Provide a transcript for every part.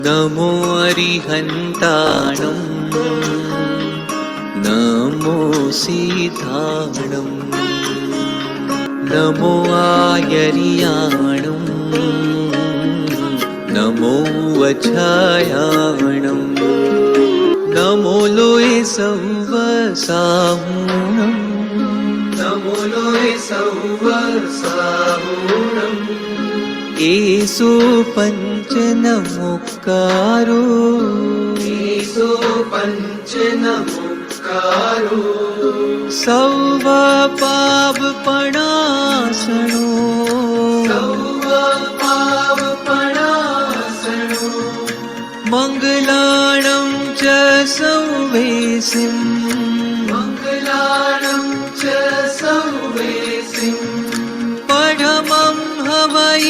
नमो अरिहन्ताणं नमो सीताणं नमो आयर्याणं नमो वच्छायाणं नमो लोये सव्वसाहूणं नमो लोये सव्वसाहूणं एसो पञ्चनमुक्कारो एसो पञ्चनमुक्कारो सौवपावपणासनो सौवपावपणासनो मङ्गलाणं च सौवेसिं मङ्गलाणं च सौवेसिं परमं हवै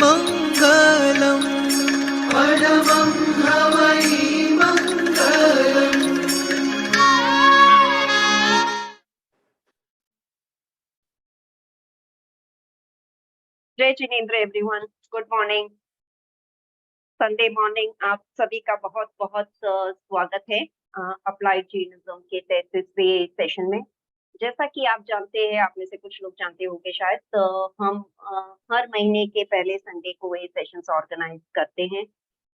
मङ्गलम् परमं हवै मङ्गलम्। जय Jinendra everyone, good morning. Sunday morning आप सभी का बहुत बहुत स्वागत है अप्लाइड जैनिज्म के 33वें सेशन में। जैसा कि आप जानते हैं, आप में से कुछ लोग जानते होंगे शायद, तो हम हर महीने के पहले संडे को ये सेशंस ऑर्गेनाइज करते हैं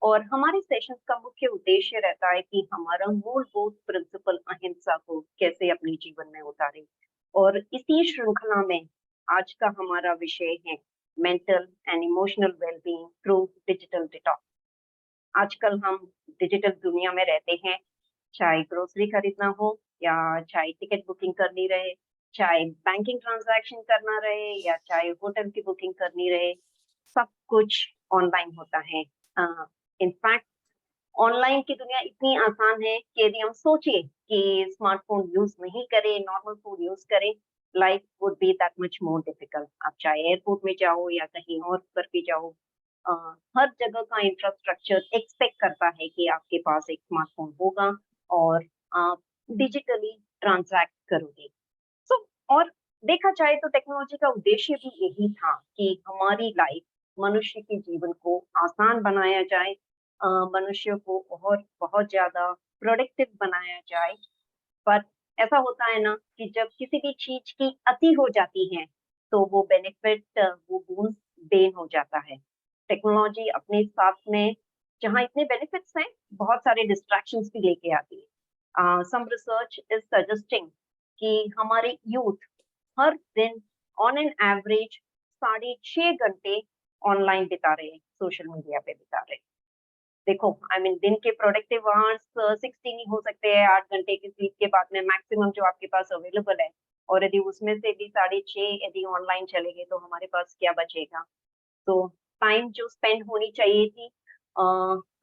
और हमारे सेशंस का मुख्य उद्देश्य रहता है कि हमारा मूलभूत प्रिंसिपल अहिंसा को कैसे अपने जीवन में उतारें। और इसी श्रृंखला में आज का हमारा विषय है mental and emotional wellbeing through digital detox. आजकल हम डिजिटल दुनिया में रहते हैं, चाहे ग्रोसरी खरीदना हो या चाहे टिकट बुकिंग करनी रहे, चाहे बैंकिंग ट्रांजैक्शन करना रहे या चाहे होटल की बुकिंग करनी रहे, सब कुछ ऑनलाइन होता है। इनफैक्ट ऑनलाइन की दुनिया इतनी आसान है कि यदि हम सोचे कि स्मार्टफोन यूज नहीं करें, नॉर्मल फोन यूज करें, life would be that much more difficult. आप चाहे एयरपोर्ट में जाओ या कहीं और पर भी जाओ, हर जगह का इंफ्रास्ट्रक्चर एक्सपेक्ट करता है कि आपके पास एक स्मार्टफोन होगा और आप डिजिटली ट्रांजैक्ट करोगे। सो और देखा जाए तो टेक्नोलॉजी का उद्देश्य भी यही था कि हमारी लाइफ, मनुष्य के जीवन को आसान बनाया जाए, मनुष्य को और बहुत ज्यादा प्रोडक्टिव बनाया जाए। पर ऐसा होता है ना कि जब किसी भी चीज की अति हो जाती है तो वो बेनिफिट, वो गुण बेन हो जाता है। टेक्नोलॉजी अपने साथ में जहाँ इतने बेनिफिट्स हैं, बहुत सारे डिस्ट्रैक्शंस भी लेके आती है। सम रिसर्च इज सजेस्टिंग कि हमारे यूथ हर दिन ऑन एन एवरेज 6.5 घंटे ऑनलाइन बिता रहे हैं, सोशल मीडिया पे बिता रहे हैं। देखो, दिन के प्रोडक्टिव आवर्स 16 ही हो सकते हैं, 8 घंटे की स्लीप के बाद में मैक्सिमम जो आपके पास अवेलेबल है। और यदि उसमें से भी 6.5 यदि ऑनलाइन चले गए तो हमारे पास क्या बचेगा? तो टाइम जो स्पेंड होनी चाहिए थी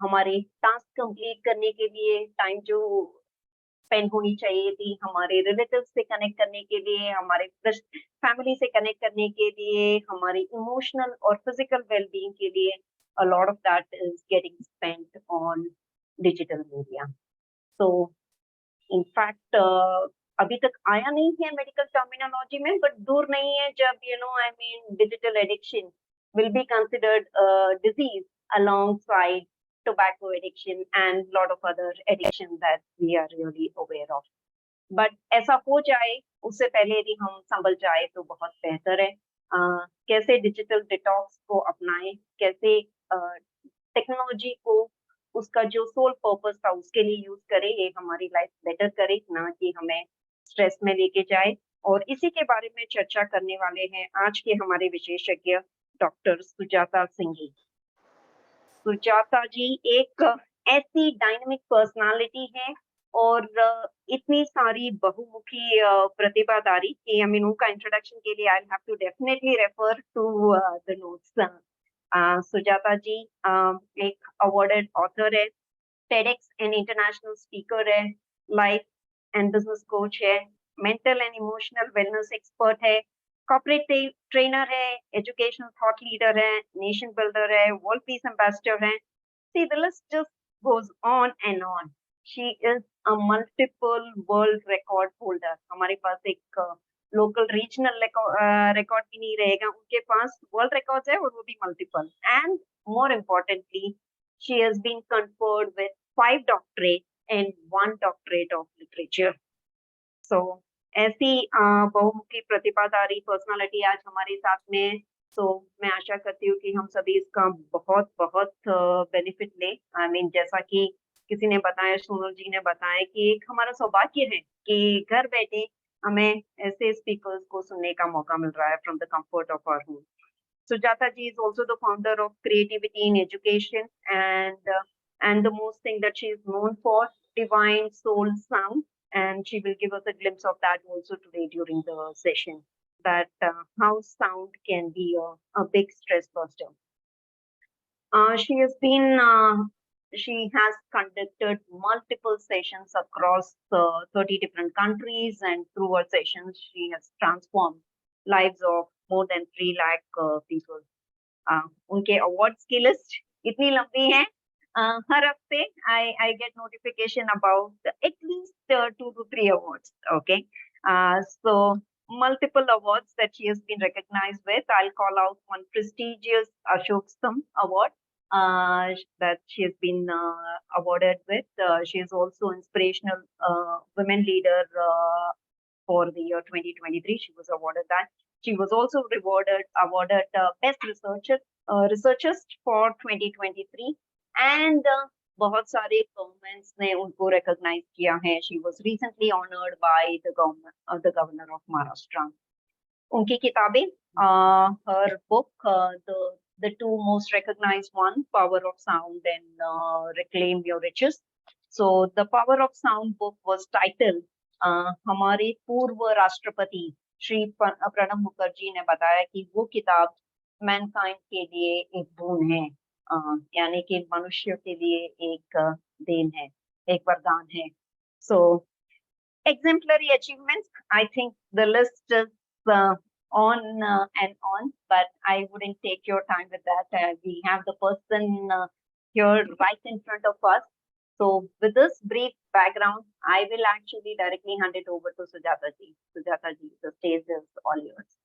हमारे टास्क कंप्लीट करने के लिए, टाइम जो स्पेंड होनी चाहिए थी हमारे रिलेटिव्स से कनेक्ट करने के लिए, हमारे फैमिली से कनेक्ट करने के लिए, हमारे इमोशनल और फिजिकल वेलबींग के लिए, a lot of that is getting spent on digital media. So in fact अभी तक आया नहीं है मेडिकल टर्मिनोलॉजी में, बट दूर नहीं है जब digital addiction will be considered a disease alongside tobacco addiction and lot of other addiction that we are really aware of. But ऐसा हो जाए उससे पहले यदि हम संभल जाए तो बहुत बेहतर है। कैसे डिजिटल डिटॉक्स को अपनाएं, कैसे टेक्नोलॉजी को उसका जो सोल पर्पस था उसके लिए यूज करे, ये हमारी लाइफ बेटर करे, ना कि हमें स्ट्रेस में लेके जाए। और इसी के बारे में चर्चा करने वाले हैं आज के हमारे विशेषज्ञ डॉक्टर सुजाता सिंह। सुजाता जी एक ऐसी डायनामिक पर्सनालिटी है और इतनी सारी बहुमुखी प्रतिभाधारी कि उनका इंट्रोडक्शन के लिए I have to definitely refer to the notes. Sujata ji एक अवार्डेड ऑथर है, टेडेक्स एंड इंटरनेशनल स्पीकर है, लाइफ एंड बिजनेस कोच है, mental and emotional wellness expert है, कॉर्पोरेट ट्रेनर है, एजुकेशनल थॉट लीडर है, नेशन बिल्डर है, वर्ल्ड पीस एम्बेसडर है। See, the list just goes on and on. She is a multiple world record holder. हमारे पास एक local regional record भी नहीं रहेगा, उनके पास वर्ल्ड रिकॉर्ड्स है और वो भी multiple. And more importantly She has been conferred with 5 doctorates and 1 doctorate of literature. So ऐसी बहुमुखी प्रतिभाधारी पर्सनालिटी आज हमारे साथ में है। तो मैं आशा करती हूँ कि हम सभी इसका बहुत बहुत बेनिफिट लें। आई मीन जैसा कि किसी ने बताया, सोनल जी ने बताया कि एक हमारा सौभाग्य है कि घर बैठे हमें ऐसे स्पीकर्स को सुनने का मौका मिल रहा है from the comfort of our home. Sujata ji is also the founder of Creativity in Education, and the most thing that she is known for, Divine Soul Sound, and she will give us a glimpse of that also today during the session, that how sound can be a big stress buster. She has conducted multiple sessions across 30 different countries, and through her sessions, she has transformed lives of more than 3 lakh people. उनके awards की list इतनी लंबी है, हर हफ्ते I get notification about at least 2 to 3 awards. Okay, so multiple awards that she has been recognized with. I'll call out one prestigious Ashok Stamp Award that she has been awarded with. She is also inspirational women leader for the year 2023. She was awarded that. She was also awarded best researchers for 2023, and बहुत सारे governments ने उनको recognise किया है. She was recently honored by the governor of Maharashtra. उनकी किताबें, her book, the 2 most recognized one, Power of Sound and Reclaim Your Riches. So the Power of Sound book was titled, हमारे पूर्व राष्ट्रपति श्री प्रणब मुखर्जी ने बताया कि वो किताब मैनकाइंड के लिए एक बोन है, यानी कि मनुष्य के लिए एक देन है, एक वरदान है. So exemplary achievements, I think the list is on and on, but I wouldn't take your time with that. We have the person here right in front of us. So with this brief background, I will actually directly hand it over to Sujata ji. Sujata ji, the stage is all yours.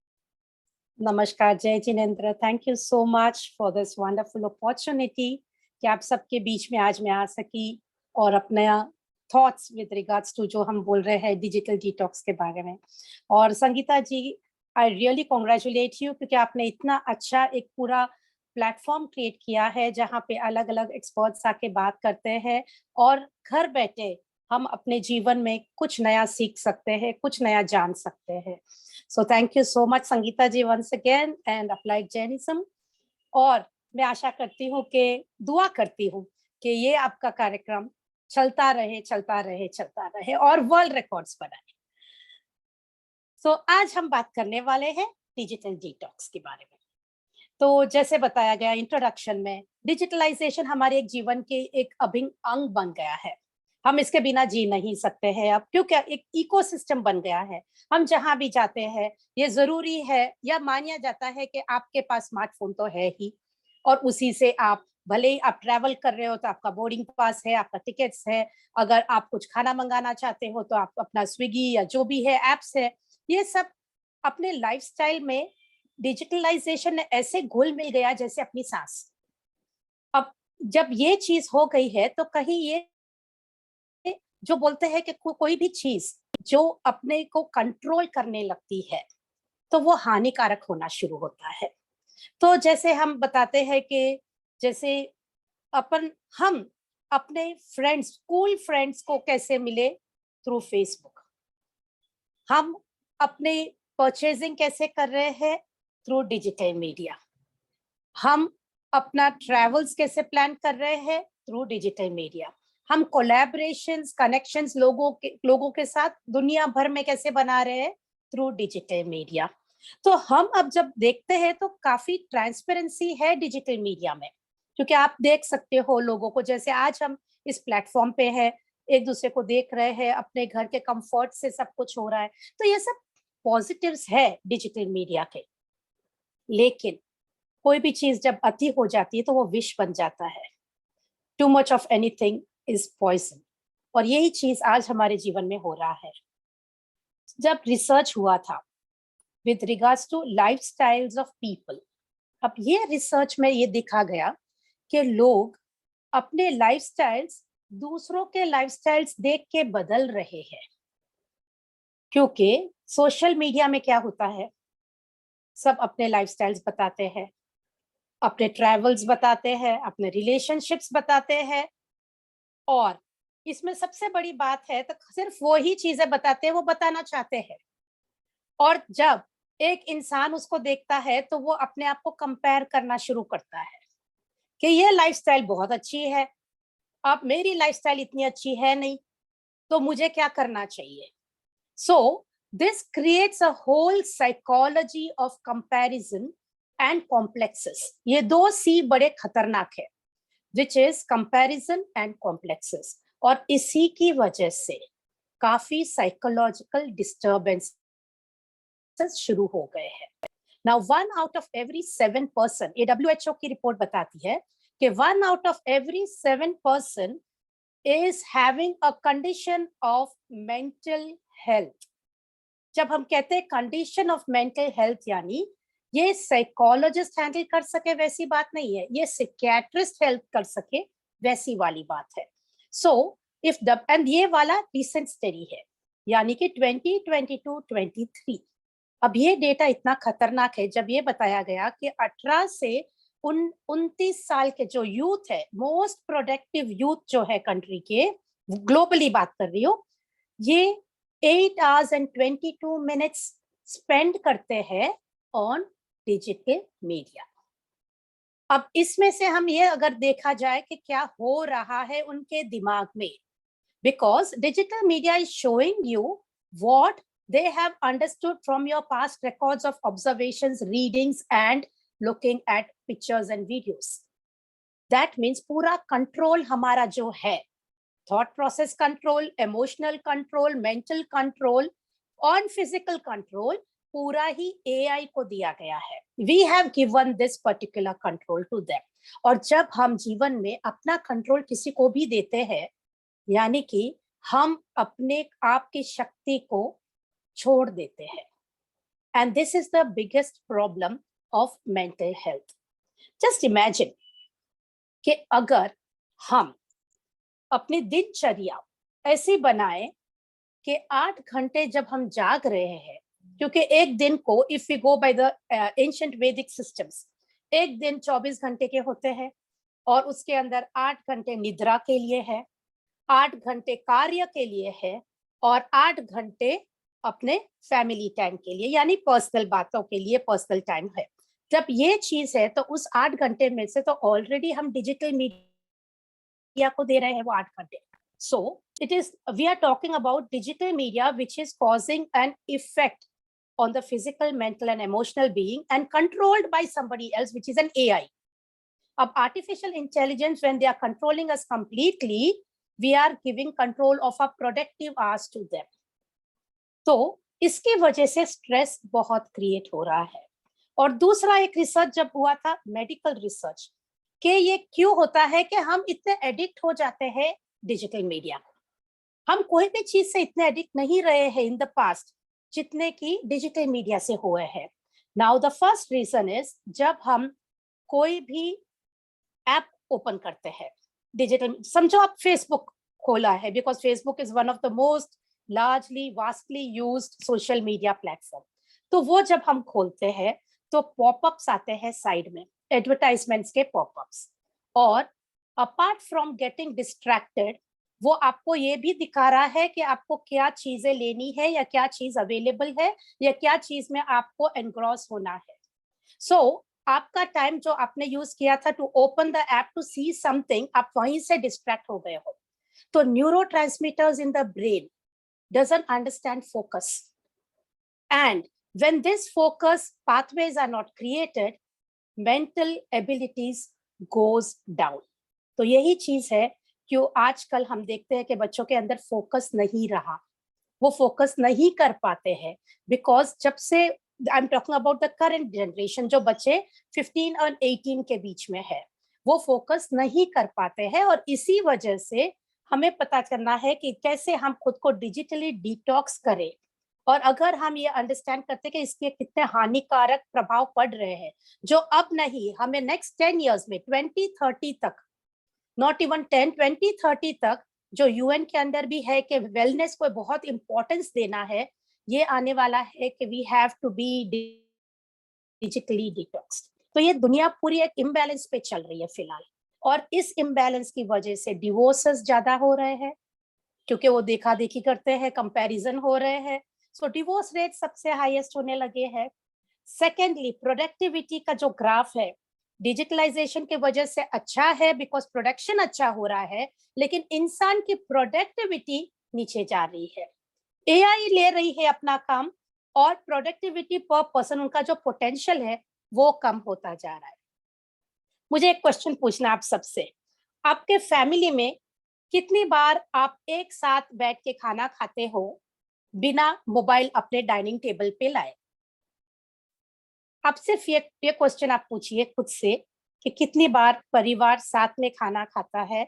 नमस्कार जय Jinendra, thank you so much for this wonderful opportunity कि आप सबके बीच में आज मैं आ सकी और अपने थॉट्स विद रिगार्ड्स टू जो हम बोल रहे हैं डिजिटल डिटॉक्स के बारे में. और संगीता जी, आई रियली कॉन्ग्रेचुलेट यू क्योंकि आपने इतना अच्छा एक पूरा प्लेटफॉर्म क्रिएट किया है जहाँ पे अलग अलग एक्सपर्ट्स आके बात करते हैं और घर बैठे हम अपने जीवन में कुछ नया सीख सकते हैं, कुछ नया जान सकते हैं. So thank you so much Sangeeta ji once again and applied Jainism. और मैं आशा करती हूँ कि दुआ करती हूँ कि ये आपका कार्यक्रम चलता रहे और वर्ल्ड रिकॉर्ड्स बनाए. सो आज हम बात करने वाले हैं डिजिटल डिटॉक्स के बारे में. तो जैसे बताया गया इंट्रोडक्शन में, डिजिटलाइजेशन हमारे एक जीवन के एक अभिन्न अंग बन गया है. हम इसके बिना जी नहीं सकते हैं अब, क्योंकि एक इकोसिस्टम बन गया है. हम जहां भी जाते हैं ये जरूरी है या माना जाता है कि आपके पास स्मार्टफोन तो है ही, और उसी से आप भले ही आप ट्रैवल कर रहे हो तो आपका बोर्डिंग पास है, आपका टिकट्स है, अगर आप कुछ खाना मंगाना चाहते हो तो आप अपना स्विगी या जो भी है एप्स है, ये सब अपने लाइफस्टाइल में डिजिटलाइजेशन ने ऐसे घुल मिल गया जैसे अपनी सांस. अब जब ये चीज हो गई है तो कहीं ये जो बोलते हैं कि कोई भी चीज जो अपने को कंट्रोल करने लगती है तो वो हानिकारक होना शुरू होता है. तो जैसे हम बताते हैं कि जैसे हम अपने फ्रेंड्स, स्कूल फ्रेंड्स को कैसे मिले, थ्रू फेसबुक. हम अपने परचेजिंग कैसे कर रहे हैं, थ्रू डिजिटल मीडिया. हम अपना ट्रैवल्स कैसे प्लान कर रहे हैं, थ्रू डिजिटल मीडिया. हम कोलैबोरेशंस, कनेक्शंस लोगों के साथ दुनिया भर में कैसे बना रहे हैं, थ्रू डिजिटल मीडिया. तो हम अब जब देखते हैं तो काफी ट्रांसपेरेंसी है डिजिटल मीडिया में, क्योंकि आप देख सकते हो लोगों को, जैसे आज हम इस प्लेटफॉर्म पे है, एक दूसरे को देख रहे हैं, अपने घर के कंफर्ट से सब कुछ हो रहा है. तो ये सब पॉजिटिव्स है डिजिटल मीडिया के. लेकिन कोई भी चीज जब अति हो जाती है तो वो विष बन जाता है. Too much of anything is poison. और यही चीज आज हमारे जीवन में हो रहा है. जब रिसर्च हुआ था with regards to lifestyles of people, अब ये रिसर्च में ये देखा गया कि लोग अपने लाइफस्टाइल्स दूसरों के लाइफस्टाइल्स देख के बदल रहे हैं, क्योंकि सोशल मीडिया में क्या होता है, सब अपने लाइफस्टाइल्स बताते हैं, अपने ट्रैवल्स बताते हैं, अपने रिलेशनशिप्स बताते हैं, और इसमें सबसे बड़ी बात है तो सिर्फ वो ही चीजें बताते हैं वो बताना चाहते हैं। और जब एक इंसान उसको देखता है तो वो अपने आप को कंपेयर करना शुरू करता है कि ये लाइफस्टाइल बहुत अच्छी है, अब मेरी लाइफस्टाइल इतनी अच्छी है नहीं, तो मुझे क्या करना चाहिए। So this creates a whole psychology of comparison and complexes. ये दो सी बड़े खतरनाक है, which is comparison and complexes, और इसी की वजह से काफी साइकोलॉजिकल डिस्टर्बेंस शुरू हो गए हैं। Now 1 out of every 7 person, ये WHO की रिपोर्ट बताती है कि 1 out of every 7 person is having a condition of mental health. जब हम कहते हैं कंडीशन ऑफ मेंटल हेल्थ, यानी ये साइकोलॉजिस्ट हैंडल कर सके वैसी बात नहीं है, ये साइकियाट्रिस्ट हेल्प कर सके वैसी वाली बात है। सो इफ द एंड ये वाला रिसेंट स्टडी है, यानी कि 2022-23। अब ये डेटा इतना खतरनाक है जब ये बताया गया कि 18 से 29 साल के जो यूथ है, मोस्ट प्रोडक्टिव यूथ जो है कंट्री के, ग्लोबली बात कर रही हूँ, ये 8 hours and 22 minutes स्पेंड करते हैं ऑन डिजिटल मीडिया। अब इसमें से हम ये अगर देखा जाए कि क्या हो रहा है उनके दिमाग में, because digital media is showing you what they have understood from your past records of observations, readings, and looking at pictures and videos. That means पूरा कंट्रोल हमारा जो है, thought process control, emotional control, mental control, on physical control, पूरा ही AI को दिया गया है। We have given this particular control to them. और जब हम जीवन में अपना कंट्रोल किसी को भी देते हैं, यानी कि हम अपने आप की शक्ति को छोड़ देते हैं। And this is the biggest problem of mental health. Just imagine कि अगर हम अपनी दिनचर्या ऐसी बनाए कि 8 घंटे जब हम जाग रहे हैं, क्योंकि एक दिन को if we go by the ancient Vedic systems, एक दिन 24 घंटे के होते हैं और उसके अंदर 8 घंटे निद्रा के लिए है, 8 घंटे कार्य के लिए है, और 8 घंटे अपने फैमिली टाइम के लिए, यानी पर्सनल बातों के लिए पर्सनल टाइम है। जब ये चीज है तो उस 8 घंटे में से तो ऑलरेडी हम डिजिटल मीडिया को दे रहे हैं वो 8 घंटे। सो it is, we are talking about digital media which is causing an effect on the physical, mental and emotional being and controlled by somebody else, which is an AI. अब artificial intelligence, when they are controlling us completely, we are giving control of our productive hours to them. तो इसकी वजह से stress बहुत create हो रहा है। और दूसरा एक रिसर्च जब हुआ था, मेडिकल रिसर्च, कि ये क्यों होता है कि हम इतने एडिक्ट हो जाते हैं डिजिटल मीडिया को। हम कोई भी चीज से इतने एडिक्ट नहीं रहे हैं इन द पास्ट जितने की डिजिटल मीडिया से हुए हैं। Now the first reason is, जब हम कोई भी ऐप ओपन करते हैं डिजिटल, समझो आप फेसबुक खोला है, because Facebook is one of the most largely vastly used social media platform. तो वो जब हम खोलते हैं तो पॉपअप्स आते हैं साइड में, एडवर्टाइजमेंट्स के पॉपअप्स, और अपार्ट फ्रॉम गेटिंग डिस्ट्रैक्टेड, वो आपको ये भी दिखा रहा है कि आपको क्या चीजें लेनी है या क्या चीज अवेलेबल है या क्या चीज में आपको एनग्रॉस होना है। सो आपका टाइम जो आपने यूज किया था to open the app to see something, आप वहीं से डिस्ट्रैक्ट हो गए हो। तो neurotransmitters in the brain doesn't understand focus, and when this focus pathways are not created, mental abilities goes down. तो यही चीज है क्यों आजकल हम देखते हैं कि बच्चों के अंदर फोकस नहीं रहा, वो फोकस नहीं कर पाते हैं, बिकॉज जब से I am talking about the current generation, जो बच्चे 15 और 18 के बीच में है, वो फोकस नहीं कर पाते हैं। और इसी वजह से हमें पता करना है कि कैसे हम खुद को डिजिटली डिटॉक्स करें। और अगर हम ये अंडरस्टैंड करते हैं कि इसके कितने हानिकारक प्रभाव पड़ रहे हैं, जो अब नहीं, हमें नेक्स्ट 10 years में 2030 तक नॉट इवन 10, 20, 30 तक, जो यूएन के अंदर भी है कि वेलनेस को बहुत इंपॉर्टेंस देना है, ये आने वाला है कि we have to be digitally detox. तो ये दुनिया पूरी एक इम्बैलेंस पे चल रही है फिलहाल, और इस इम्बैलेंस की वजह से डिवोर्सेस ज्यादा हो रहे हैं, क्योंकि वो देखा देखी करते हैं, कंपैरिजन हो रहे हैं, सो डिवोर्स रेट सबसे हाईएस्ट होने लगे हैं। सेकेंडली, प्रोडक्टिविटी का जो ग्राफ है डिजिटलाइजेशन के वजह से अच्छा है, बिकॉज प्रोडक्शन अच्छा हो रहा है, लेकिन इंसान की प्रोडक्टिविटी नीचे जा रही है। एआई ले रही है अपना काम, और प्रोडक्टिविटी पर पर्सन, उनका जो पोटेंशियल है वो कम होता जा रहा है। मुझे एक क्वेश्चन पूछना आप सबसे, आपके फैमिली में कितनी बार आप एक साथ बैठ के खाना खाते हो बिना मोबाइल अपने डाइनिंग टेबल पे लाए? आप सिर्फ ये क्वेश्चन आप पूछिए खुद से कि कितनी बार परिवार साथ में खाना खाता है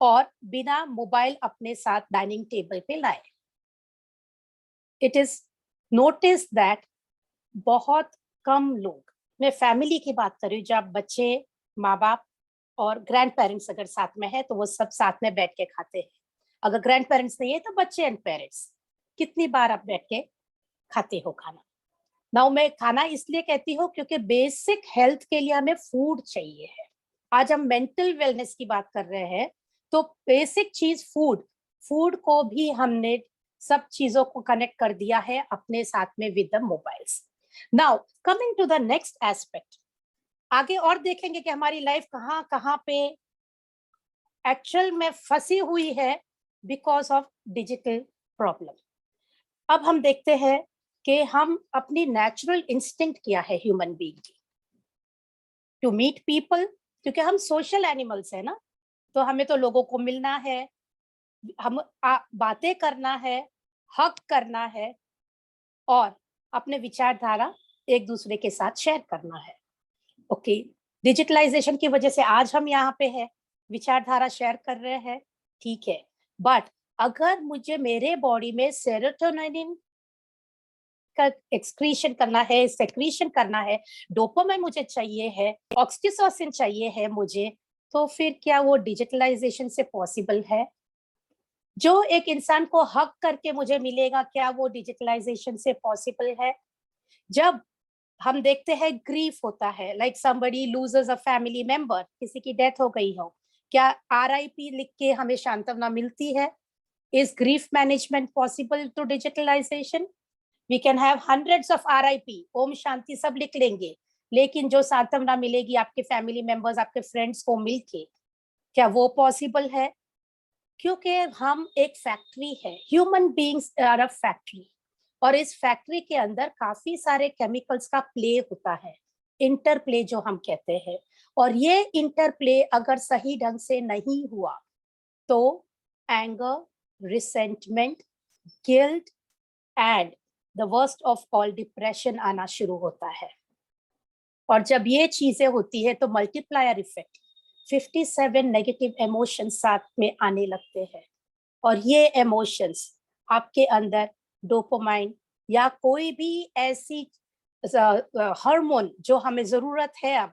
और बिना मोबाइल अपने साथ डाइनिंग टेबल पे लाए। इट इज नोटिस दैट बहुत कम लोग, मैं फैमिली की बात कर रही हूँ, जब बच्चे, माँ बाप और ग्रैंड पेरेंट्स अगर साथ में है तो वो सब साथ में बैठ के खाते हैं। अगर ग्रैंड पेरेंट्स नहीं है तो बच्चे एंड पेरेंट्स, कितनी बार आप बैठ के खाते हो खाना? नाउ मैं खाना इसलिए कहती हूँ क्योंकि बेसिक हेल्थ के लिए हमें फूड चाहिए है। आज हम मेंटल वेलनेस की बात कर रहे हैं, तो बेसिक चीज फूड, फूड को भी हमने सब चीजों को कनेक्ट कर दिया है अपने साथ में with the mobiles. Now coming to the next aspect, आगे और देखेंगे कि हमारी लाइफ कहाँ कहाँ पे एक्चुअल में फंसी हुई है बिकॉज ऑफ डिजिटल प्रॉब्लम। अब हम देखते हैं कि हम अपनी नेचुरल इंस्टिंक्ट क्या है ह्यूमन बीइंग की, टू मीट पीपल, क्योंकि हम सोशल एनिमल्स है ना, तो हमें तो लोगों को मिलना है, हम बातें करना है, हक करना है, और अपने विचारधारा एक दूसरे के साथ शेयर करना है। ओके, डिजिटलाइजेशन की वजह से आज हम यहाँ पे है, विचारधारा शेयर कर रहे हैं, ठीक है, बट अगर मुझे मेरे बॉडी में सेरोटोनिन का एक्सक्रीशन करना है, सेक्रीशन करना है, डोपामाइन मुझे चाहिए है, ऑक्सीटोसिन चाहिए है मुझे, तो फिर क्या वो डिजिटलाइजेशन से पॉसिबल है? जो एक इंसान को हक करके मुझे मिलेगा, क्या वो डिजिटलाइजेशन से पॉसिबल है? जब हम देखते हैं ग्रीफ होता है, like somebody loses a family member, किसी की डेथ हो गई हो, क्या आरआईपी लिख के हमें सांत्वना मिलती है? Is grief management possible to digitalisation? We can have hundreds of RIP, ओम शांति सब लिख लेंगे, लेकिन जो सांत्वना मिलेगी आपके फैमिली मेंबर्स, आपके फ्रेंड्स को मिलके, क्या वो पॉसिबल है? क्योंकि हम एक फैक्ट्री है, human beings are a factory, और इस फैक्ट्री के अंदर काफी सारे केमिकल्स का प्ले होता है, इंटरप्ले जो हम कहते हैं, और ये इंटरप्ले अगर सही ढंग से नहीं हुआ तो anger, resentment, guilt and the worst of all depression आना शुरू होता है। और जब ये चीजें होती है तो मल्टीप्लायर इफेक्ट, 57 नेगेटिव इमोशंस साथ में आने लगते हैं, और ये इमोशंस आपके अंदर डोपामाइन या कोई भी ऐसी हार्मोन जो हमें जरूरत है अब,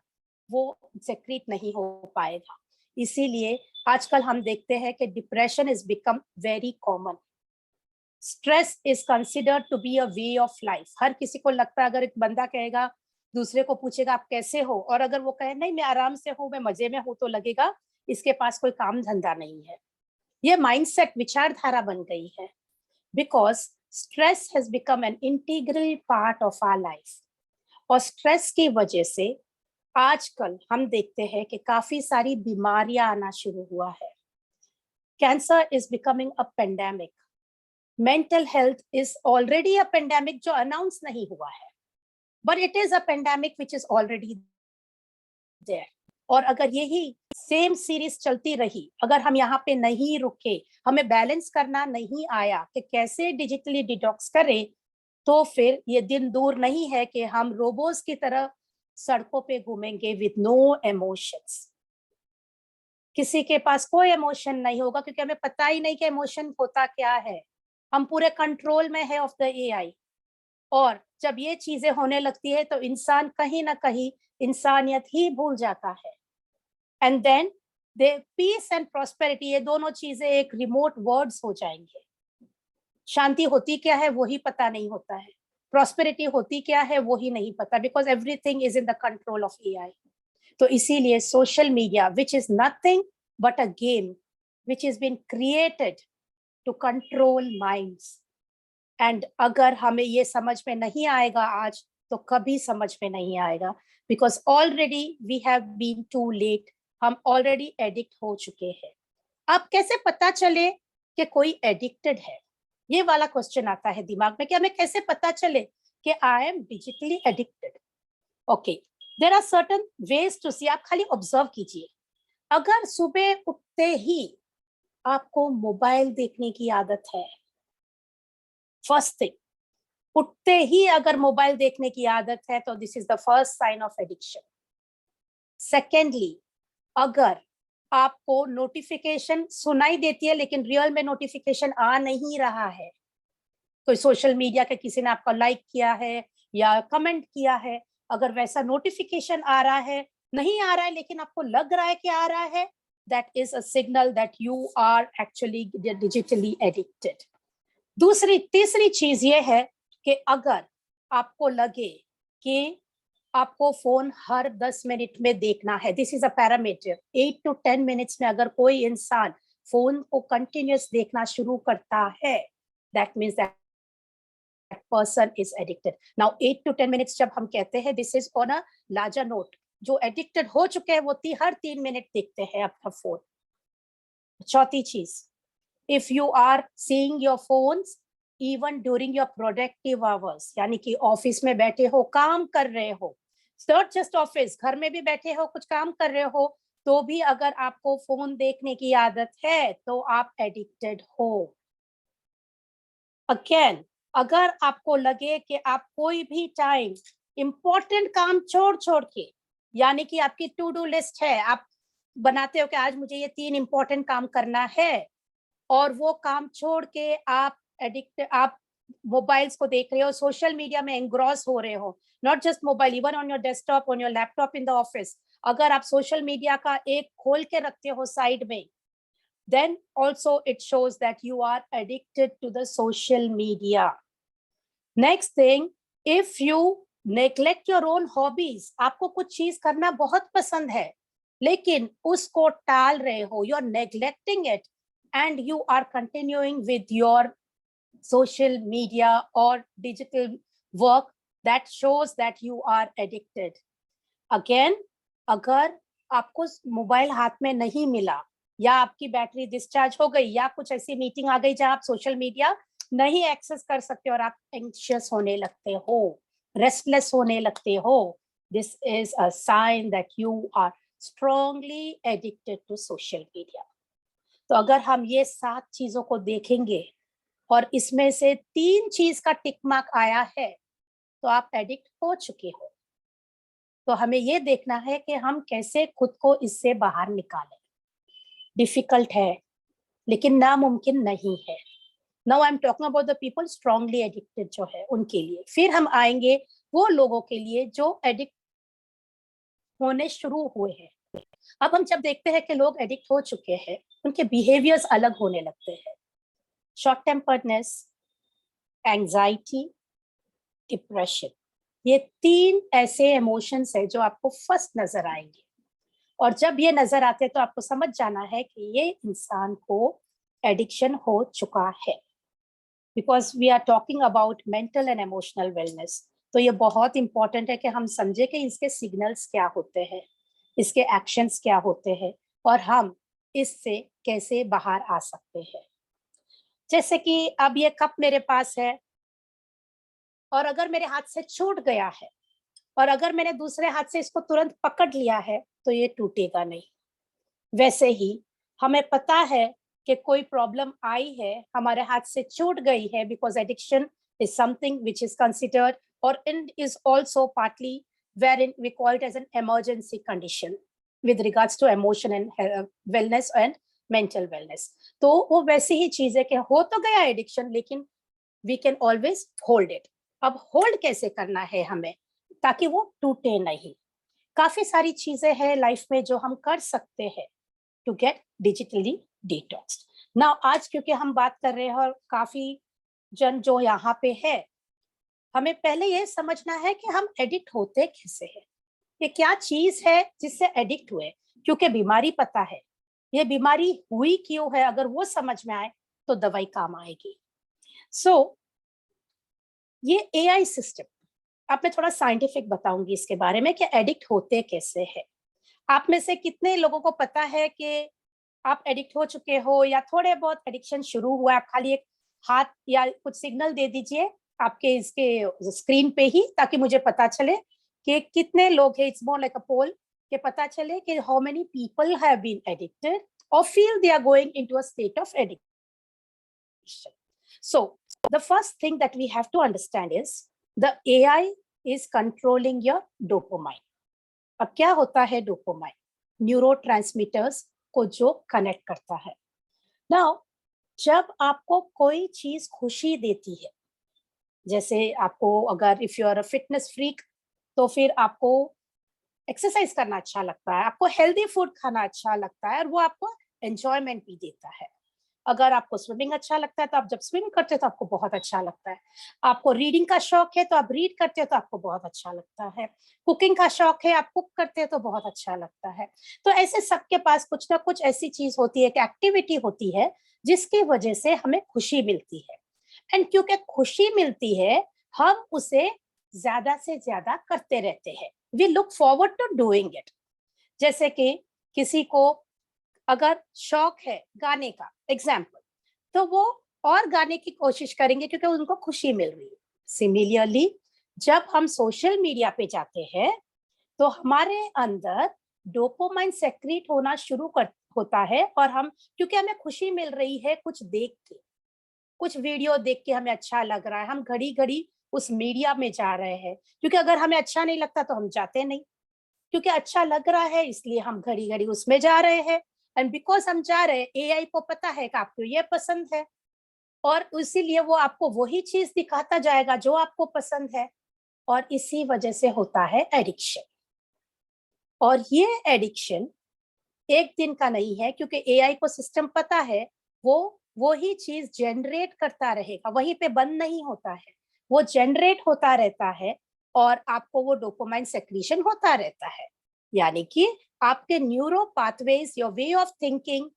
वो सेक्रेट नहीं हो पाएगा। इसीलिए आजकल हम देखते हैं कि depression is become very common. Stress is considered to be a way of life. हर किसी को लगता है, अगर एक बंदा कहेगा, दूसरे को पूछेगा आप कैसे हो, और अगर वो कहे नहीं मैं आराम से हूँ, मैं मजे में हूँ, तो लगेगा इसके पास कोई काम धंधा नहीं है। ये माइंडसेट, विचारधारा बन गई है, because stress has become an integral part of our life. और स्ट्रेस की वजह से आजकल हम देखते हैं कि काफी सारी बीमारियां आना शुरू हुआ है। Cancer is becoming a pandemic, mental health is already a pandemic जो अनाउंस नहीं हुआ है, but it is a pandemic which is already there. और अगर यही सेम सीरीज चलती रही, अगर हम यहाँ पे नहीं रुके, हमें बैलेंस करना नहीं आया कि कैसे डिजिटली डिटॉक्स करें, तो फिर ये दिन दूर नहीं है कि हम रोबोट्स की तरह सड़कों पे घूमेंगे विद नो इमोशंस। किसी के पास कोई इमोशन नहीं होगा, क्योंकि हमें पता ही नहीं कि इमोशन होता क्या है। हम पूरे कंट्रोल में है ऑफ द एआई, और जब ये चीजें होने लगती है तो इंसान कहीं ना कहीं इंसानियत ही भूल जाता है, and then peace and prosperity, ये दोनों चीजें एक रिमोट वर्ड्स हो जाएंगे। शांति होती क्या है वही पता नहीं होता है, प्रॉस्पेरिटी होती क्या है वही नहीं पता, because everything is in the control of AI. तो इसीलिए social media which is nothing but a game which is been created to control minds, and अगर हमें ये समझ में नहीं आएगा आज तो कभी समझ में नहीं आएगा, because already we have been too late, हम ऑलरेडी एडिक्ट हो चुके हैं। अब कैसे पता चले कि कोई एडिक्टेड है, ये वाला क्वेश्चन आता है दिमाग में कि हमें कैसे पता चले कि I am digitally addicted. Okay, there are certain ways to see, आप खाली ऑब्जर्व कीजिए। अगर सुबह उठते ही आपको मोबाइल देखने की आदत है, फर्स्ट थिंग, उठते ही अगर मोबाइल देखने की आदत है तो this is the first sign of addiction. Secondly, अगर आपको नोटिफिकेशन सुनाई देती है लेकिन रियल में नोटिफिकेशन आ नहीं रहा है, कोई सोशल मीडिया के किसी ने आपका लाइक किया है या कमेंट किया है, अगर वैसा नोटिफिकेशन आ रहा है, नहीं आ रहा है लेकिन आपको लग रहा है कि आ रहा है, that is a signal that you are actually digitally addicted. तीसरी चीज ये है कि अगर आपको लगे कि आपको फोन हर 10 मिनट में देखना है, this is a parameter, 8 to 10 minutes में अगर कोई इंसान फोन को कंटिन्यूस देखना शुरू करता है, that means that person is addicted. Now 8 to 10 minutes जब हम कहते हैं, this is on a larger note, जो एडिक्टेड हो चुके हैं वो हर 3 मिनट देखते हैं अपना फोन। चौथी चीज, if you are seeing your phones even during your productive hours, यानी कि ऑफिस में बैठे हो, काम कर रहे हो, नॉट जस्ट ऑफिस, घर में भी बैठे हो कुछ काम कर रहे हो, तो भी अगर आपको फोन देखने की आदत है तो आप एडिक्टेड हो। अगेन, अगर आपको लगे कि आप कोई भी टाइम इंपॉर्टेंट काम छोड़ के, यानी कि आपकी टू डू लिस्ट है, आप बनाते हो कि आज मुझे ये 3 इंपॉर्टेंट काम करना है, और वो काम छोड़ के आप मोबाइल्स को देख रहे हो, सोशल मीडिया में एंग्रॉस हो रहे हो, not just mobile, even on your desktop, on your laptop in the office, अगर आप सोशल मीडिया का एक खोल के रखते हो साइड में, then also it shows that you are addicted to the social media. Next thing, if you neglect your own hobbies, आपको कुछ चीज करना बहुत पसंद है लेकिन उसको टाल रहे हो, you are neglecting it and you are continuing with your social media or digital work, that shows that you are addicted. Again, अगर आपको मोबाइल हाथ में नहीं मिला या आपकी बैटरी डिस्चार्ज हो गई या कुछ ऐसी मीटिंग आ गई जहां आप सोशल मीडिया नहीं एक्सेस कर सकते और आप एंग्शियस होने लगते हो, रेस्टलेस होने लगते हो, this is a sign that you are strongly addicted to social media. तो अगर हम ये 7 चीजों को देखेंगे और इसमें से 3 चीज का टिक मार्क आया है तो आप एडिक्ट हो चुके हो। तो हमें ये देखना है कि हम कैसे खुद को इससे बाहर निकालें। डिफिकल्ट है लेकिन नामुमकिन नहीं है। Now I am talking about the people strongly addicted जो है उनके लिए, फिर हम आएंगे वो लोगों के लिए जो एडिक्ट होने शुरू हुए हैं। अब हम जब देखते हैं कि लोग एडिक्ट हो चुके हैं, उनके बिहेवियर्स अलग होने लगते हैं। शॉर्ट टेम्पर्डनेस, एंजाइटी, डिप्रेशन, ये 3 ऐसे इमोशंस है जो आपको फर्स्ट नजर आएंगे, और जब ये नजर आते हैं तो आपको समझ जाना है कि ये इंसान को एडिक्शन हो चुका है, because we are talking about mental and emotional wellness. तो ये बहुत इंपॉर्टेंट है कि हम समझे कि इसके सिग्नल्स क्या होते हैं, इसके एक्शंस क्या होते हैं और हम इससे कैसे बाहर आ सकते हैं। जैसे कि अब ये कप मेरे पास है और अगर मेरे हाथ से छूट गया है और अगर मैंने दूसरे हाथ से इसको तुरंत पकड़ लिया है तो ये टूटेगा नहीं। वैसे ही हमें पता है कि कोई प्रॉब्लम आई है, हमारे हाथ से छूट गई है, because addiction is something which is considered or is also partly wherein we call it as an emergency condition with regards to emotion and wellness and mental wellness. तो वो वैसी ही चीज है कि हो तो गया एडिक्शन लेकिन we can always hold it. अब होल्ड कैसे करना है हमें ताकि वो टूटे नहीं। काफी सारी चीजें हैं लाइफ में जो हम कर सकते हैं to get digitally detoxed. Now आज क्योंकि हम बात कर रहे हैं और काफी जन जो यहाँ पे है, हमें पहले ये समझना है कि हम एडिक्ट होते कैसे हैं, ये क्या चीज है जिससे एडिक्ट हुए, क्योंकि बीमारी पता है, ये बीमारी हुई क्यों है, अगर वो समझ में आए तो दवाई काम आएगी. सो ये एआई सिस्टम, अब मैं थोड़ा साइंटिफिक बताऊंगी इसके बारे में कि एडिक्ट होते कैसे हैं. आप में से कितने लोगों को पता है कि आप एडिक्ट हो चुके हो या थोड़े बहुत एडिक्शन शुरू हुआ है? आप खाली एक हाथ या कुछ सिग्नल दे दीजिए आपके इसके स्क्रीन पे ही, ताकि मुझे पता चले कि कितने लोग हैं. इट्स मोर लाइक अ पोल, कि पता चले कि how many people have been addicted or feel they are going into a state of addiction. So the first thing that we have to understand is the AI is controlling your dopamine. अब क्या होता है dopamine? Neurotransmitters को जो connect करता है. Now जब आपको कोई चीज खुशी देती है, जैसे आपको अगर if you are a fitness freak, तो फिर आपको एक्सरसाइज करना अच्छा लगता है, आपको हेल्दी फूड खाना अच्छा लगता है और वो आपको एंजॉयमेंट भी देता है. अगर आपको स्विमिंग अच्छा लगता है तो आप जब स्विम करते हो तो आपको बहुत अच्छा लगता है. आपको रीडिंग का शौक है तो आप रीड करते हो तो आपको बहुत अच्छा लगता है. कुकिंग का शौक है, आप कुक करते हो तो बहुत अच्छा लगता है. तो ऐसे सबके पास कुछ ना कुछ ऐसी चीज होती है कि एक्टिविटी होती है जिसकी वजह से हमें खुशी मिलती है. एंड क्योंकि खुशी मिलती है, हम उसे ज्यादा से ज्यादा करते रहते हैं. We look forward to doing it. जैसे कि किसी को अगर शौक है गाने का, एग्जाम्पल, तो वो और गाने की कोशिश करेंगे क्योंकि उनको खुशी मिल रही है. सिमिलरली जब हम सोशल मीडिया पे जाते हैं तो हमारे अंदर डोपामाइन सेक्रेट होना शुरू होता है, और हम क्योंकि हमें खुशी मिल रही है कुछ देख के, कुछ वीडियो देख के हमें अच्छा लग रहा है, हम घड़ी घड़ी उस मीडिया में जा रहे हैं. क्योंकि अगर हमें अच्छा नहीं लगता तो हम जाते नहीं, क्योंकि अच्छा लग रहा है इसलिए हम घड़ी घड़ी उसमें जा रहे हैं. एंड बिकॉज हम जा रहे हैं, एआई को पता है कि आपको ये पसंद है, और इसीलिए वो आपको वही चीज दिखाता जाएगा जो आपको पसंद है, और इसी वजह से होता है एडिक्शन. और ये एडिक्शन एक दिन का नहीं है, क्योंकि एआई को सिस्टम पता है वो ही चीज जनरेट करता रहेगा, वहीं पे बंद नहीं होता है, वो जनरेट होता रहता है और आपको वो डोपामाइन सेक्रीशन होता रहता है. यानी कि आपके neuro pathways, your way of thinking,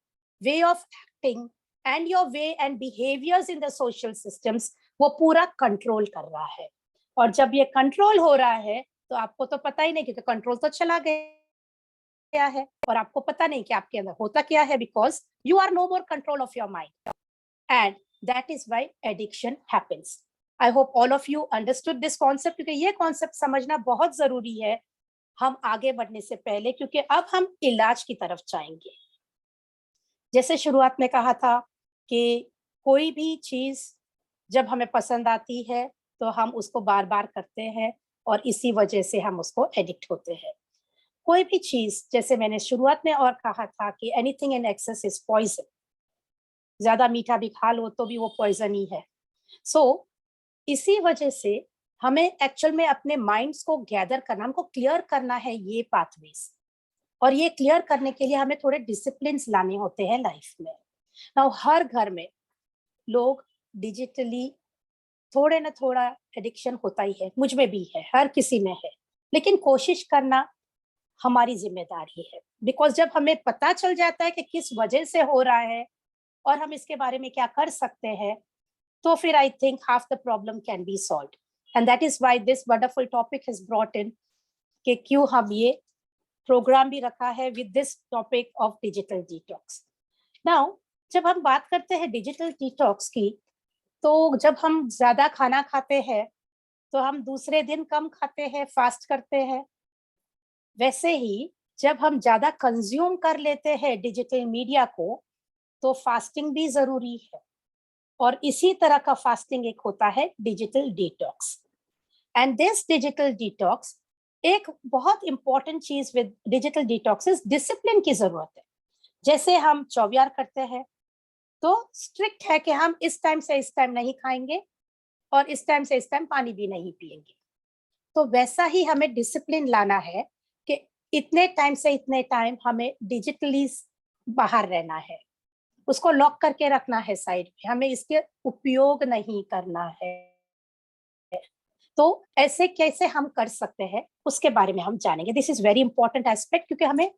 way of acting and your way and behaviours in the social systems, वो पूरा कंट्रोल कर रहा है. और जब ये कंट्रोल हो रहा है तो आपको तो पता ही नहीं, क्योंकि कंट्रोल तो चला गया है और आपको पता नहीं कि आपके अंदर होता क्या है, because you are no more control of your mind. And that is why addiction happens. I hope all of you understood this concept, क्योंकि ये कॉन्सेप्ट समझना बहुत जरूरी है हम आगे बढ़ने से पहले, क्योंकि अब हम इलाज की तरफ जाएंगे. जैसे शुरुआत में कहा था कि कोई भी चीज जब हमें पसंद आती है तो हम उसको बार बार करते हैं और इसी वजह से हम उसको एडिक्ट होते हैं. कोई भी चीज, जैसे मैंने शुरुआत में और कहा था कि anything in excess is poison. ज्यादा मीठा भी खा लो तो भी वो पॉइजन ही है. सो इसी वजह से हमें एक्चुअल में अपने माइंड्स को गैदर करना, हमको क्लियर करना है ये पाथवेज, और ये क्लियर करने के लिए हमें थोड़े डिसिप्लिन लाने होते हैं लाइफ में. नाउ हर घर में लोग डिजिटली थोड़े ना थोड़ा एडिक्शन होता ही है, मुझ में भी है, हर किसी में है, लेकिन कोशिश करना हमारी जिम्मेदारी है. बिकॉज जब हमें पता चल जाता है कि किस वजह से हो रहा है और हम इसके बारे में क्या कर सकते हैं, तो फिर I think half the problem can be solved. And that is why this wonderful topic is brought in, कि क्यों हम ये प्रोग्राम भी रखा है with this topic of digital detox. Now जब हम बात करते हैं डिजिटल डिटॉक्स की, तो जब हम ज्यादा खाना खाते हैं तो हम दूसरे दिन कम खाते हैं, फास्ट करते हैं. वैसे ही जब हम ज्यादा कंज्यूम कर लेते हैं डिजिटल मीडिया को, तो फास्टिंग भी जरूरी है. और इसी तरह का फास्टिंग एक होता है digital detox. And this digital detox, एक बहुत इंपॉर्टेंट चीज with digital detox is discipline की जरूरत है. जैसे हम चौबियार करते हैं तो स्ट्रिक्ट है कि हम इस टाइम से इस टाइम नहीं खाएंगे और इस टाइम से इस टाइम पानी भी नहीं पिएंगे. तो वैसा ही हमें डिसिप्लिन लाना है कि इतने टाइम से इतने टाइम हमें डिजिटली बाहर रहना है, उसको लॉक करके रखना है साइड में, हमें इसके उपयोग नहीं करना है। तो ऐसे कैसे हम कर सकते हैं उसके बारे में हम जानेंगे। This is very important aspect, क्योंकि हमें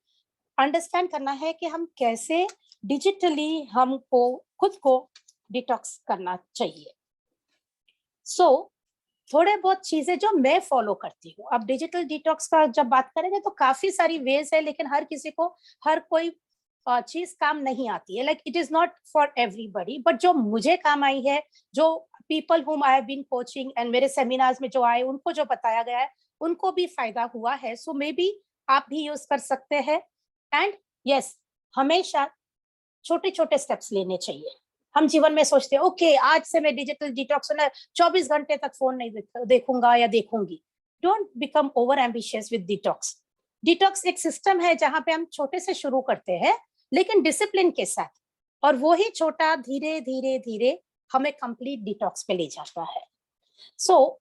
अंडरस्टैंड करना है कि हम कैसे डिजिटली हमको खुद को डिटॉक्स करना चाहिए। सो थोड़े बहुत चीजें जो मैं फॉलो करती हूँ। अब डिजिटल डिटॉक्स का जब बात करेंगे तो काफी सारी वेज है, लेकिन हर किसी को हर कोई चीज काम नहीं आती है। Like it is not for everybody, but जो मुझे काम आई है, जो people whom I have been coaching and मेरे सेमिनार्स में जो आए उनको जो बताया गया है उनको भी फायदा हुआ है। सो मे बी आप भी यूज कर सकते हैं। एंड यस, हमेशा छोटे छोटे स्टेप्स लेने चाहिए। हम जीवन में सोचते हैं ओके आज से मैं डिजिटल डिटॉक्स 24 घंटे तक फोन नहीं देखूंगा या देखूंगी। Don't become over ambitious with detox. Detox एक सिस्टम है जहां पे हम छोटे से शुरू करते हैं, लेकिन डिसिप्लिन के साथ, और वो ही छोटा धीरे धीरे धीरे हमें कंप्लीट डिटॉक्स पे ले जाता है।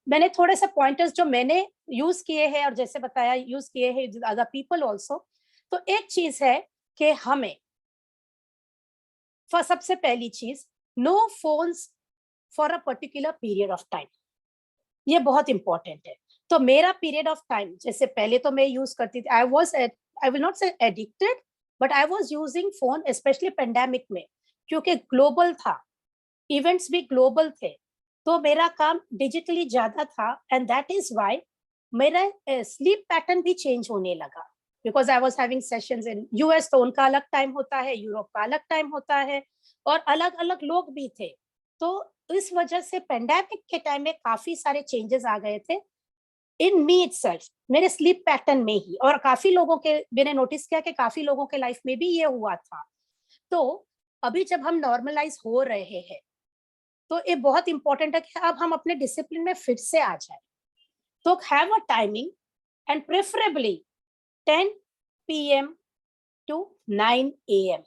मैंने थोड़े से पॉइंटर्स जो मैंने यूज किए हैं और जैसे बताया यूज किए हैं अदर पीपल ऑल्सो। तो एक चीज है कि हमें सबसे पहली चीज, no phones for a particular period of time. ये बहुत इंपॉर्टेंट है। तो मेरा पीरियड ऑफ टाइम, जैसे पहले तो मैं यूज करती थी, आई विल नॉट से addicted, but I was using phone specially pandemic में, क्योंकि ग्लोबल था, इवेंट्स भी ग्लोबल थे, तो मेरा काम डिजिटली ज्यादा था। एंड दैट इज व्हाई मेरा स्लीप पैटर्न भी चेंज होने लगा, because I was having sessions in US, तो उनका अलग टाइम होता है, यूरोप का अलग टाइम होता है, और अलग अलग लोग भी थे। तो इस वजह से पेंडेमिक के टाइम में काफी सारे चेंजेस आ गए थे इन मी इटसेल्फ, मेरे स्लीप पैटर्न में ही। और काफी लोगों के, मैंने नोटिस किया कि काफी लोगों के लाइफ में भी ये हुआ था। तो अभी जब हम नॉर्मलाइज हो रहे हैं तो ये बहुत इंपॉर्टेंट है कि अब हम अपने डिसिप्लिन में फिर से आ जाए। तो have a timing and preferably 10 PM to 9 AM।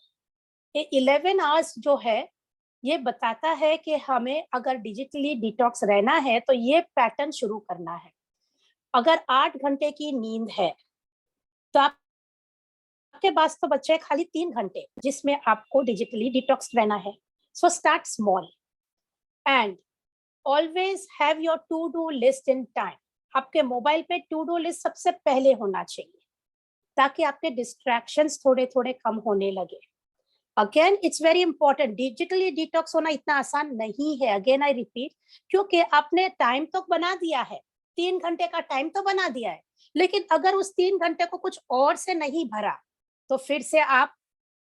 ये 11 आवर्स जो है ये बताता है कि हमें अगर डिजिटली डिटॉक्स रहना है तो ये पैटर्न शुरू करना है। अगर 8 घंटे की नींद है तो आपके पास तो बच्चे खाली 3 घंटे जिसमें आपको डिजिटली डिटॉक्स रहना है। So start small and always have your to do list in time. आपके मोबाइल पे टू डू लिस्ट सबसे पहले होना चाहिए, ताकि आपके डिस्ट्रैक्शंस थोड़े थोड़े कम होने लगे। Again it's very important, digitally detox होना इतना आसान नहीं है। अगेन आई रिपीट, क्योंकि आपने टाइम तो बना दिया है, 3 घंटे का टाइम तो बना दिया है, लेकिन अगर उस 3 घंटे को कुछ और से नहीं भरा तो फिर से आप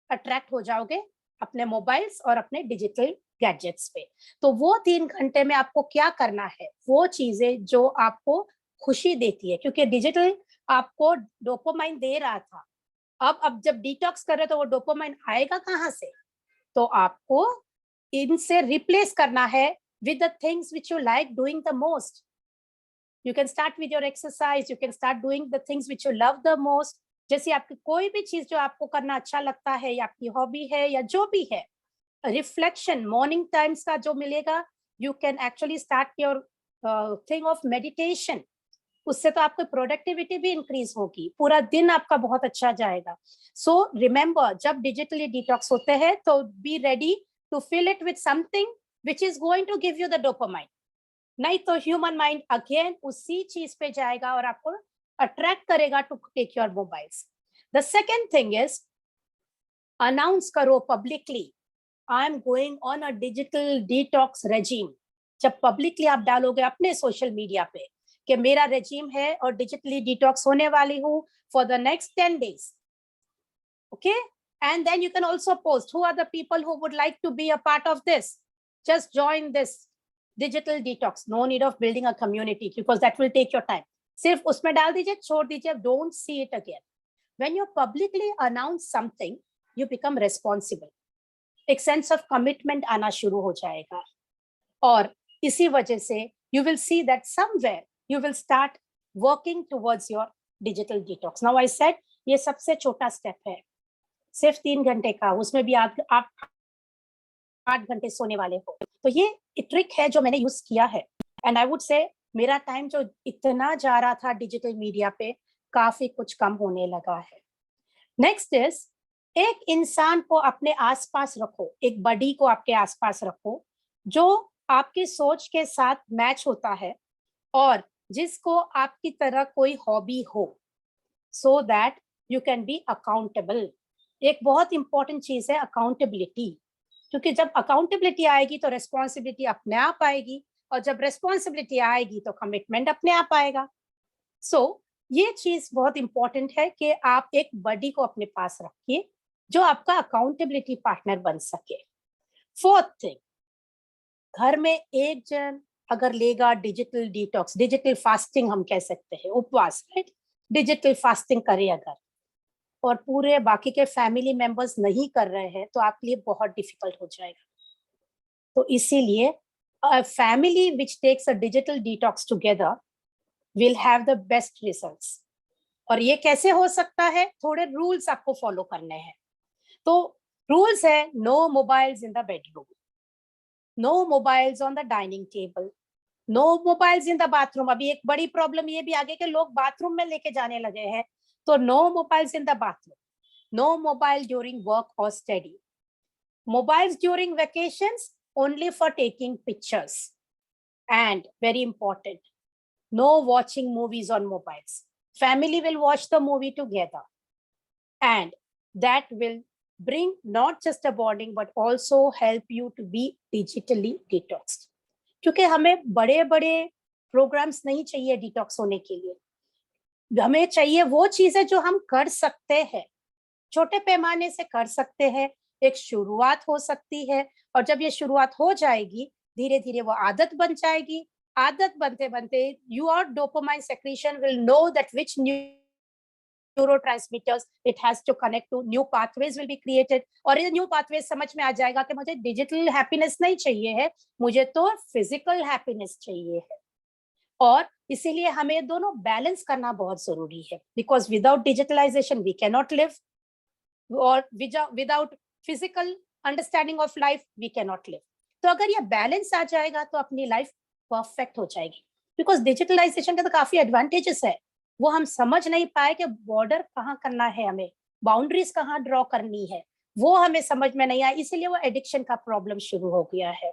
अट्रैक्ट हो जाओगे अपने मोबाइल्स और अपने डिजिटल गैजेट्स पे। तो वो 3 घंटे में आपको क्या करना है, वो चीजें जो आपको खुशी देती है, क्योंकि डिजिटल आपको डोपामाइन दे रहा था, अब जब डिटॉक्स कर रहे तो वो डोपामाइन आएगा कहाँ से? तो आपको इनसे रिप्लेस करना है with the things which you like doing the most. You can start with your exercise, you can start doing the things which you love the most. जैसे आपकी कोई भी चीज जो आपको करना अच्छा लगता है, या आपकी हॉबी है, या जो भी है, रिफ्लेक्शन मॉर्निंग टाइम्स का जो मिलेगा, you can actually start your thing of meditation. उससे तो आपकी प्रोडक्टिविटी भी इंक्रीज होगी, पूरा दिन आपका बहुत अच्छा जाएगा। सो रिमेंबर, जब डिजिटली डिटॉक्स होते हैं तो be ready to fill it with something which is going to give you the dopamine. नहीं तो ह्यूमन माइंड अगेन उसी चीज पे जाएगा और आपको अट्रैक्ट करेगा to take your mobiles. The second thing is, announce करो publicly, I am going on a digital detox regime. जब पब्लिकली आप डालोगे अपने सोशल मीडिया पे कि मेरा रेजिम है और डिजिटली डिटॉक्स होने वाली हूँ for the next 10 days, okay? And then you can also post who are the people who would like to be a part of this. Just join this digital detox. No need of building a community because that will take your time. सिर्फ उसमें डाल दीजिए, छोड़ दीजिए, don't see it again. When you publicly announce something, you become responsible. एक sense of commitment आना शुरू हो जाएगा, और इसी वजह से you will see that somewhere you will start working towards your digital detox. Now I said ये सबसे छोटा स्टेप है, सिर्फ 3 घंटे का, उसमें भी आप 8 घंटे सोने वाले हो। तो ये ट्रिक है जो मैंने यूज किया है, एंड आई वुड से मेरा टाइम जो इतना जा रहा था डिजिटल मीडिया पे, काफी कुछ कम होने लगा है। नेक्स्ट इज एक इंसान को अपने आसपास रखो, एक बडी को आपके आसपास रखो जो आपकी सोच के साथ मैच होता है और जिसको आपकी तरह कोई हॉबी हो, so that you can be accountable. एक बहुत इंपॉर्टेंट चीज है अकाउंटेबिलिटी, क्योंकि जब अकाउंटेबिलिटी आएगी तो रेस्पॉन्सिबिलिटी अपने आप आएगी, और जब रेस्पॉन्सिबिलिटी आएगी तो कमिटमेंट अपने आप आएगा। सो ये चीज बहुत इंपॉर्टेंट है कि आप एक बडी को अपने पास रखिए जो आपका अकाउंटेबिलिटी पार्टनर बन सके। फोर्थ थिंग, घर में एक जन अगर लेगा डिजिटल डिटॉक्स, डिजिटल फास्टिंग हम कह सकते हैं, उपवास, राइट, डिजिटल फास्टिंग करे अगर, और पूरे बाकी के फैमिली मेंबर्स नहीं कर रहे हैं तो आपके लिए बहुत डिफिकल्ट हो जाएगा। तो इसीलिए family which takes a digital detox together will have the best results. और ये कैसे हो सकता है? थोड़े रूल्स आपको फॉलो करने हैं। तो रूल्स है, no mobiles in the bedroom, no mobiles on the dining table, no mobiles in the bathroom. अभी एक बड़ी प्रॉब्लम ये भी आ गई कि लोग बाथरूम में लेके जाने लगे हैं, तो no mobiles in the bathroom, no mobile during work और study, mobiles during vacations only for taking pictures, and very important, no watching movies on mobiles. Family will watch the movie together, and that will bring not just a bonding but also help you to be digitally detoxed. क्योंकि हमें बड़े बड़े programmes नहीं चाहिए detox होने के लिए, हमें चाहिए वो चीजें जो हम कर सकते हैं, छोटे पैमाने से कर सकते हैं, एक शुरुआत हो सकती है, और जब ये शुरुआत हो जाएगी धीरे धीरे वो आदत बन जाएगी। आदत बनते बनते your dopamine secretion will know that which neurotransmitters it has to connect to, new pathways will be created, और ये न्यू pathways समझ में आ जाएगा कि मुझे डिजिटल हैप्पीनेस नहीं चाहिए है, मुझे तो फिजिकल हैप्पीनेस चाहिए है। और इसीलिए हमें दोनों बैलेंस करना बहुत जरूरी है, because without digitalisation we can not live, और without physical understanding of life we can not live. तो अगर ये बैलेंस आ जाएगा तो अपनी लाइफ परफेक्ट हो जाएगी। बिकॉज डिजिटलाइजेशन के तो काफी एडवांटेजेस है, वो हम समझ नहीं पाए कि बॉर्डर कहाँ करना है, हमें बाउंड्रीज कहाँ ड्रॉ करनी है, वो हमें समझ में नहीं आया, इसीलिए वो एडिक्शन का प्रॉब्लम शुरू हो गया है।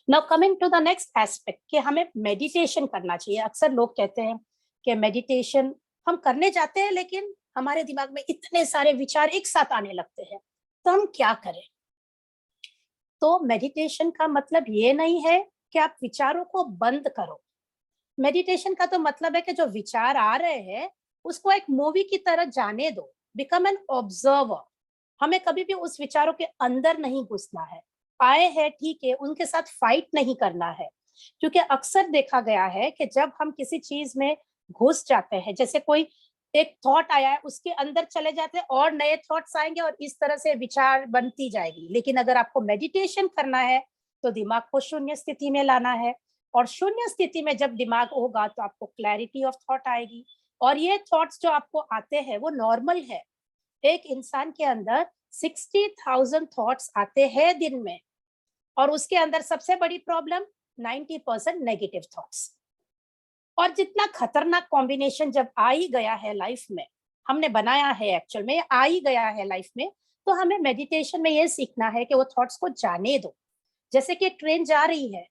Now coming to the next aspect कि हमें मेडिटेशन करना चाहिए। अक्सर लोग कहते हैं कि मेडिटेशन हम करने जाते हैं लेकिन हमारे दिमाग में इतने सारे विचार एक साथ आने लगते हैं, तो हम क्या करें? तो मेडिटेशन का मतलब ये नहीं है कि आप विचारों को बंद करो। मेडिटेशन का तो मतलब है कि जो विचार आ रहे हैं उसको एक मूवी की तरह जाने दो, बिकम एन ऑब्जर्वर। हमें कभी भी उस विचारों के अंदर नहीं घुसना है, आए हैं ठीक है, उनके साथ फाइट नहीं करना है। क्योंकि अक्सर देखा गया है कि जब हम किसी चीज में घुस जाते हैं, जैसे कोई एक थॉट आया है उसके अंदर चले जाते हैं और नए थॉट्स आएंगे और इस तरह से विचार बनती जाएगी। लेकिन अगर आपको मेडिटेशन करना है तो दिमाग को शून्य स्थिति में लाना है, और शून्य स्थिति में जब दिमाग होगा तो आपको क्लैरिटी ऑफ थॉट आएगी, और ये थॉट्स जो आपको आते हैं वो नॉर्मल है। एक इंसान के अंदर 60,000 थॉट्स आते हैं दिन में, और उसके अंदर सबसे बड़ी प्रॉब्लम 90% नेगेटिव थॉट्स। और जितना खतरनाक कॉम्बिनेशन जब आ ही गया है लाइफ में, हमने बनाया है एक्चुअल में, आ ही गया है लाइफ में, तो हमें मेडिटेशन में ये सीखना है कि वो थॉट्स को जाने दो। जैसे कि ट्रेन जा रही है,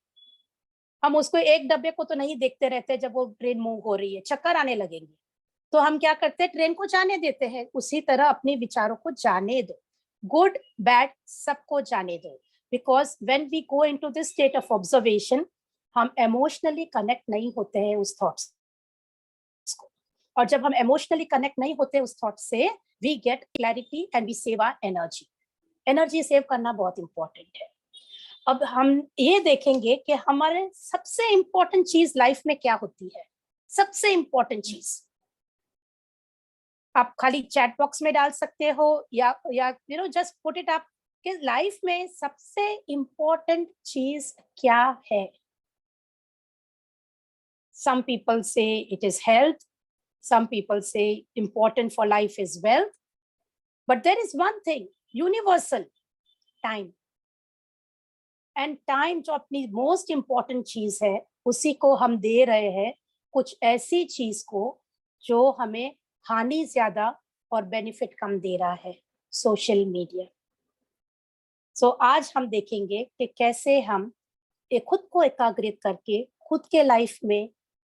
हम उसको एक डब्बे को तो नहीं देखते रहते, जब वो ट्रेन मूव हो रही है चक्कर आने लगेंगे, तो हम क्या करते हैं, ट्रेन को जाने देते हैं। उसी तरह अपने विचारों को जाने दो, गुड बैड सबको जाने दो, because when we go into this state of observation हम इमोशनली कनेक्ट नहीं होते हैं उस थॉट्स को, और जब हम इमोशनली कनेक्ट नहीं होते उस थॉट से we get clarity and we save our energy. Energy save करना बहुत इंपॉर्टेंट है। अब हम ये देखेंगे कि हमारे सबसे इंपॉर्टेंट चीज लाइफ में क्या होती है। सबसे इंपॉर्टेंट चीज आप खाली चैट बॉक्स में डाल सकते हो या you know just put it up कि लाइफ में सबसे इंपॉर्टेंट चीज क्या है। Some people say it is health, some people say important for life is wealth, but there is one thing universal, time. And time जो अपनी most important चीज है उसी को हम दे रहे हैं कुछ ऐसी चीज को जो हमें हानि ज्यादा और बेनिफिट कम दे रहा है। Social media. सो आज हम देखेंगे कि कैसे हम खुद को एकाग्रित करके खुद के लाइफ में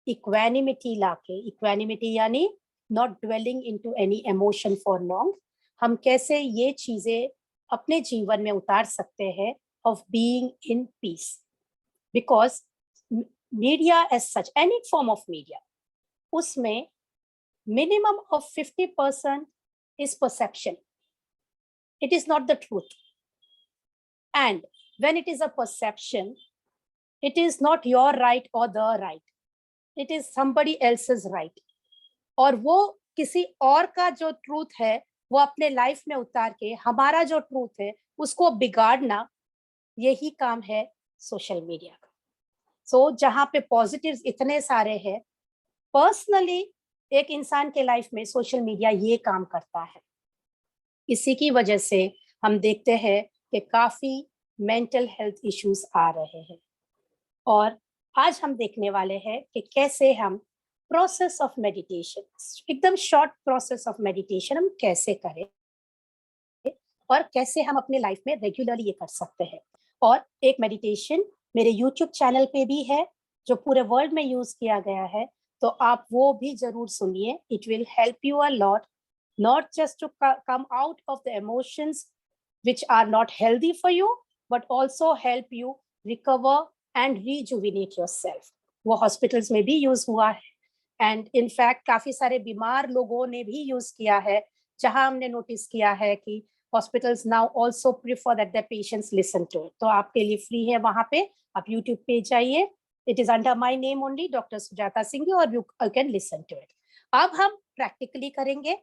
इक्वानिमिटी लाके, इक्वानिमिटी यानी not dwelling into any emotion for long, हम कैसे ये चीजें अपने जीवन में उतार सकते हैं of being in peace. Because media as such, any form of media, उसमें minimum of 50% is perception. It is not the truth. And when it is a perception, it is not your right or the right. It is somebody else's right. और वो किसी और का जो truth है वो अपने लाइफ में उतार के हमारा जो ट्रूथ है उसको बिगाड़ना, यही काम है सोशल मीडिया का। सो जहाँ पे पॉजिटिव्स इतने सारे हैं, पर्सनली एक इंसान के लाइफ में सोशल मीडिया ये काम करता है। इसी की वजह से हम देखते हैं कि काफी मेंटल हेल्थ इश्यूज आ रहे हैं। और आज हम देखने वाले हैं कि कैसे हम प्रोसेस ऑफ मेडिटेशन, एकदम शॉर्ट प्रोसेस ऑफ मेडिटेशन हम कैसे करें और कैसे हम अपने लाइफ में रेगुलरली ये कर सकते हैं। और एक मेडिटेशन मेरे यूट्यूब चैनल पे भी है जो पूरे वर्ल्ड में यूज किया गया है, तो आप वो भी जरूर सुनिए। It will help you a lot, not just to come out of the emotions which are not healthy for you, but also help you recover and rejuvenate yourself. वो हॉस्पिटल्स में भी यूज हुआ है एंड इनफैक्ट काफी सारे बीमार लोगों ने भी यूज किया है, जहां हमने नोटिस किया है कि hospitals now also prefer that the patients listen to it. तो आपके लिए फ्री है, वहां पे आप यूट्यूब पे जाइए, it is under my name only, doctor Sujata Singh, और you can listen to it. अब हम प्रैक्टिकली करेंगे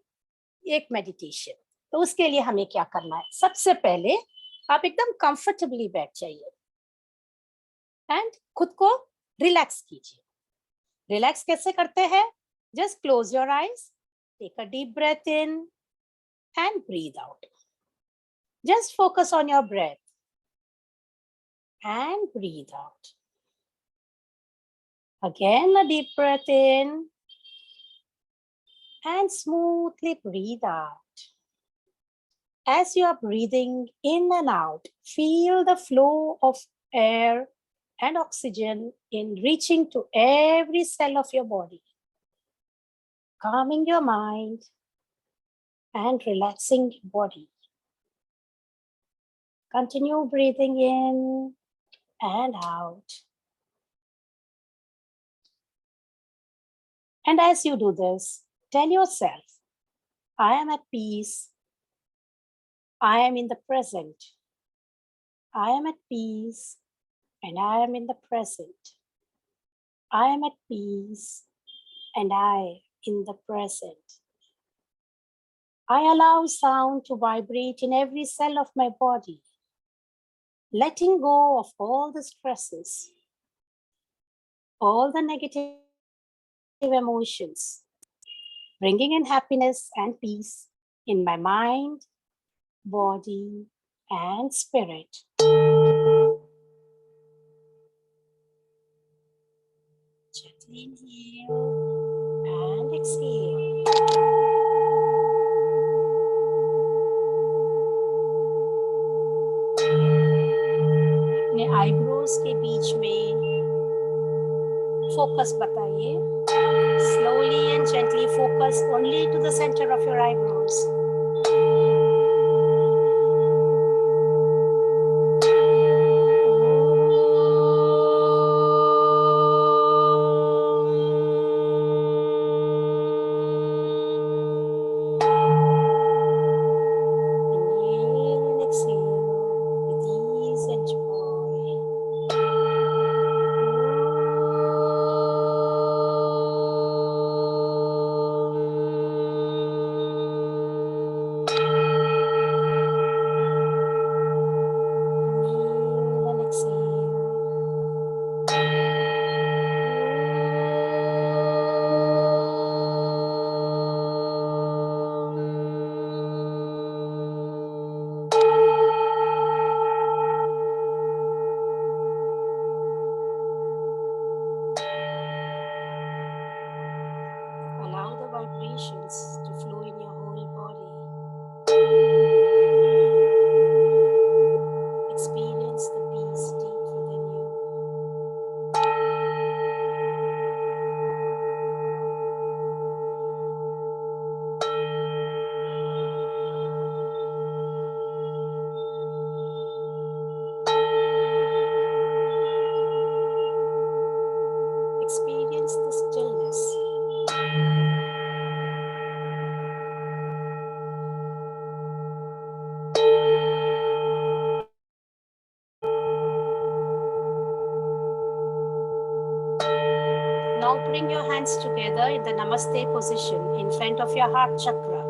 एक मेडिटेशन। तो उसके लिए हमें क्या करना है, सबसे पहले आप एकदम कंफर्टेबली बैठ जाइए एंड खुद को रिलैक्स कीजिए। रिलैक्स कैसे करते हैं? Just close your eyes, take a deep breath in and breathe out. Just focus on your breath and breathe out. Again a deep breath in and smoothly breathe out. As you are breathing in and out, feel the flow of air and oxygen in reaching to every cell of your body, calming your mind and relaxing your body. Continue breathing in and out. And as you do this, tell yourself, I am at peace. I am in the present. I am at peace and I am in the present. I am at peace and I in the present. I allow sound to vibrate in every cell of my body, letting go of all the stresses, all the negative emotions, bringing in happiness and peace in my mind, body, and spirit. Gently inhale and exhale. अपने eyebrows के बीच में focus बताइए। Slowly and gently focus only to the center of your eyebrows. Now bring your hands together in the Namaste position in front of your heart chakra.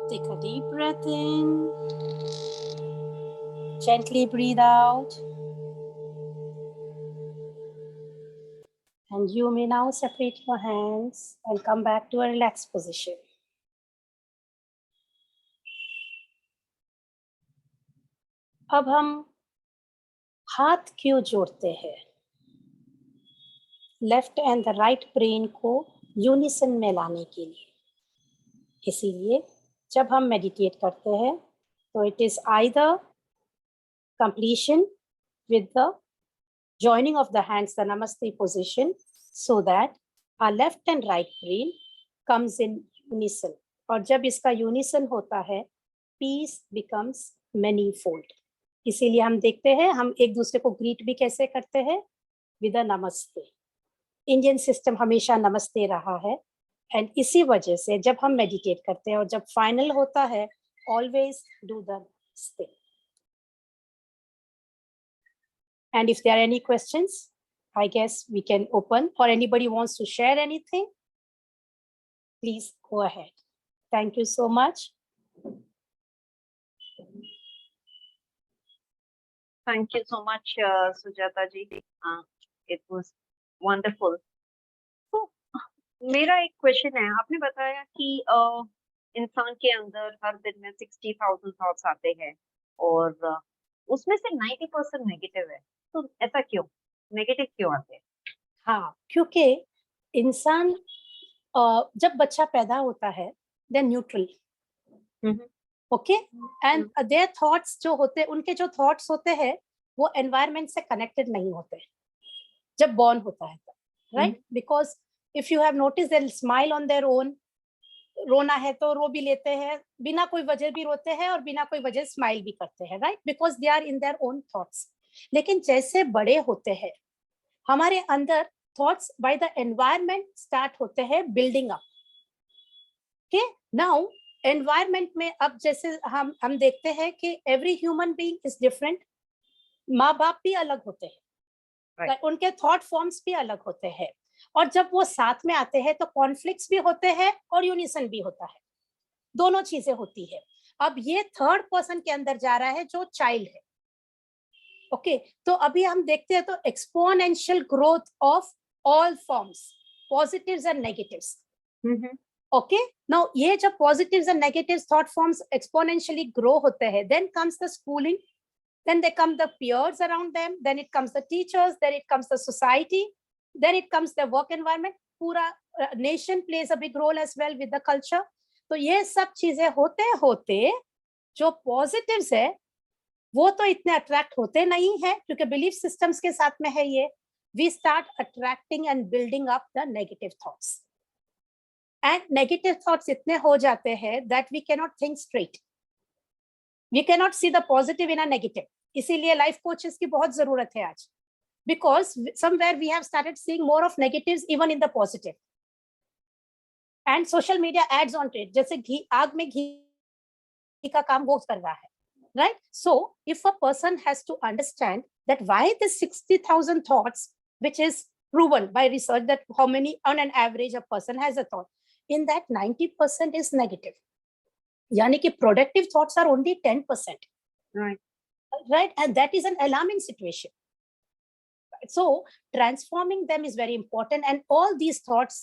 Take a deep breath in. Gently breathe out. And you may now separate your hands and come back to a relaxed position. अब हम हाथ क्यों जोड़ते हैं? Left and the right brain को unison में लाने के लिए. इसीलिए जब हम मेडिटेट करते हैं तो it is either completion with the joining of the hands, the Namaste position, so that our left and right brain comes in unison. और जब इसका unison होता है, peace becomes manifold. इसीलिए हम देखते हैं हम एक दूसरे को ग्रीट भी कैसे करते हैं, with a नमस्ते. इंडियन सिस्टम हमेशा नमस्ते रहा है, एंड इसी वजह से जब हम मेडिटेट करते हैं और जब फाइनल होता है, always do the namaste. And if there are any questions, I guess we can open, or anybody wants to share anything, please go ahead. Thank you so much. Thank you so much, Sujata ji. It was wonderful. So, मेरा एक question है. आपने बताया कि इंसान के अंदर हर दिन में 60,000 थॉट्स आते हैं और उसमें से 90% नेगेटिव है. तो ऐसा क्यों? नेगेटिव क्यों आते हैं? हाँ, क्योंकि इंसान जब बच्चा पैदा होता है, they neutral. Okay, and their thoughts जो होते हैं, उनके जो थॉट्स होते हैं वो एनवायरनमेंट से कनेक्टेड नहीं होते जब बॉर्न होता है, right? Because if you have notice they smile on their own. रोना है तो रो भी लेते हैं, बिना कोई वजह भी रोते हैं और बिना कोई वजह स्माइल भी करते हैं, right? Because they are in their own thoughts. लेकिन जैसे बड़े होते हैं, हमारे अंदर thoughts by the environment start होते हैं building up. Okay, now environment में अब जैसे हम देखते हैं कि every human being is different. माँ बाप भी अलग होते हैं, Right. उनके थॉट फॉर्म्स भी अलग होते हैं, और जब वो साथ में आते हैं तो कॉन्फ्लिक्ट्स भी होते हैं और यूनिसन भी होता है. दोनों चीजें होती है. अब ये थर्ड पर्सन के अंदर जा रहा है जो चाइल्ड है. ओके, तो अभी हम देखते हैं तो exponential growth of all forms, positives and negatives. Okay, now ये जब positives and negatives thought forms exponentially grow होते हैं, then comes the schooling, then they come the peers around them, then it comes the teachers, then it comes the society, then it comes the work environment. पूरा nation plays a big role as well with the culture. तो ये सब चीजें होते होते जो positives है वो तो इतने अट्रैक्ट होते नहीं है, क्योंकि बिलीफ सिस्टम्स के साथ में है ये. We start attracting and building up the negative thoughts, and negative thoughts इतने हो जाते हैं that we cannot think straight. We cannot see the positive in a negative. इसीलिए लाइफ कोचेस की बहुत जरूरत है आज, because somewhere we have started seeing more of negatives even in the positive, and social media adds on to it. जैसे घी, आग में घी का काम वो कर रहा है, right? So if a person has to understand that why this 60,000 thoughts, which is proven by research that how many on an average a person has a thought, in that 90% is negative. यानी कि productive thoughts are only 10%. Right, and that is an alarming situation. So transforming them is very important, and all these thoughts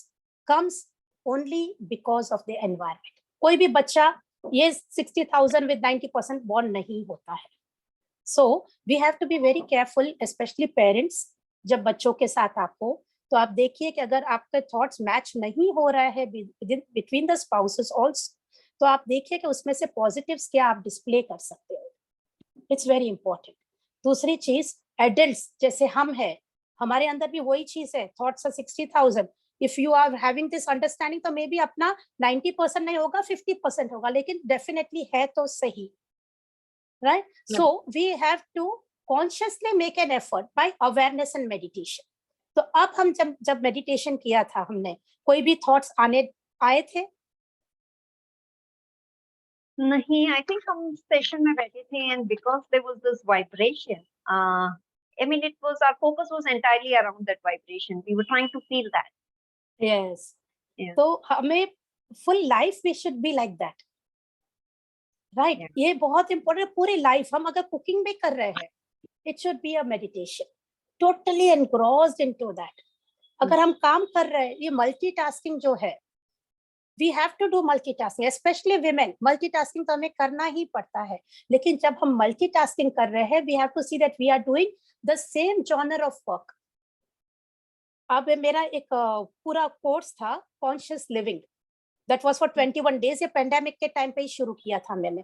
comes only because of the environment. कोई भी बच्चा ये 60,000 with 90% born नहीं होता है. So we have to be very careful, especially parents. जब बच्चों के साथ आप हो तो आप देखिए कि अगर आपके thoughts match नहीं हो रहा है between the spouses also, तो आप देखिए कि उसमें से positives क्या आप display कर सकते हो. It's very important. दूसरी चीज, एडल्ट्स जैसे हम हैं, हमारे अंदर भी वही चीज है, thoughts are 60,000। If you are having this understanding तो मे बी अपना 90% नहीं होगा, 50% होगा, लेकिन डेफिनेटली है तो सही, right? So we have to consciously make an effort by awareness and meditation. तो अब हम जब मेडिटेशन किया था हमने, कोई भी थॉट्स आए थे? नहीं, आई थिंक हम सेशन में बैठे थे and because there was this vibration, I mean, it was our focus was entirely around that vibration. We were trying to feel that. Yes. Yeah. तो हमें full life we should be like that, right? Yeah. ये बहुत important. पूरी life हम अगर cooking भी कर रहे हैं, it should be a meditation, totally engrossed into that. अगर हम काम कर रहे हैं, ये मल्टीटास्किंग जो है, we have to do multitasking, specially women. Multitasking तो हमें करना ही पड़ता है, लेकिन जब हम मल्टीटास्किंग कर रहे हैं, we have to see that we are doing the same genre of work. अब मेरा एक पूरा कोर्स था conscious living, that was for 21 days. ये पेंडेमिक के टाइम पे ही शुरू किया था मैंने।